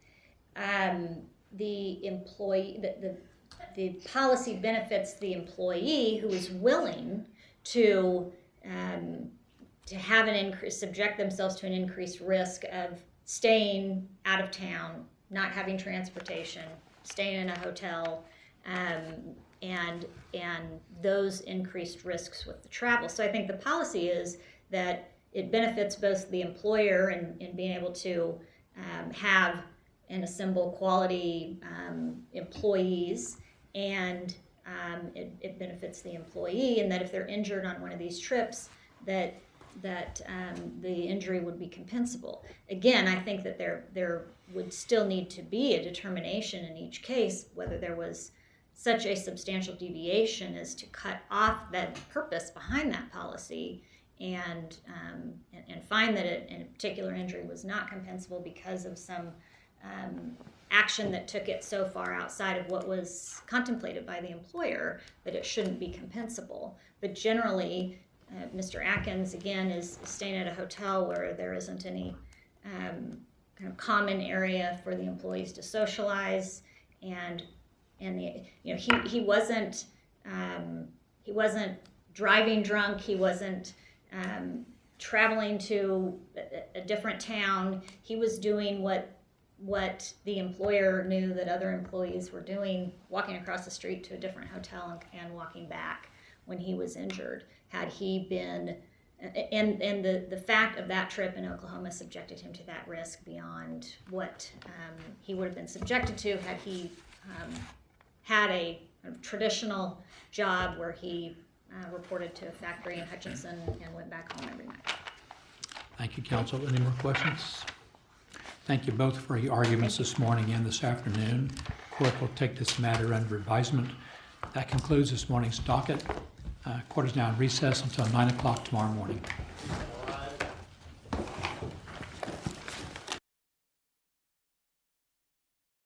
The policy benefits the employee who is willing to have subject themselves to an increased risk of staying out of town, not having transportation, staying in a hotel, and those increased risks with the travel. So I think the policy is that it benefits both the employer in being able to have and assemble quality employees, and it benefits the employee in that if they're injured on one of these trips, that the injury would be compensable. Again, I think that there would still need to be a determination in each case whether there was such a substantial deviation as to cut off that purpose behind that policy and find that a particular injury was not compensable because of some action that took it so far outside of what was contemplated by the employer that it shouldn't be compensable. But generally, Mr. Atkins, again, is staying at a hotel where there isn't any kind of common area for the employees to socialize, and he wasn't driving drunk, he wasn't traveling to a different town. He was doing what the employer knew that other employees were doing, walking across the street to a different hotel and walking back when he was injured. Had he been, and the fact of that trip in Oklahoma subjected him to that risk beyond what he would have been subjected to had he had a traditional job where he reported to a factory in Hutchinson and went back home every night. Thank you, counsel. Any more questions? Thank you both for your arguments this morning and this afternoon. Court will take this matter under advisement. That concludes this morning's docket. Court is now in recess until 9 o'clock tomorrow morning.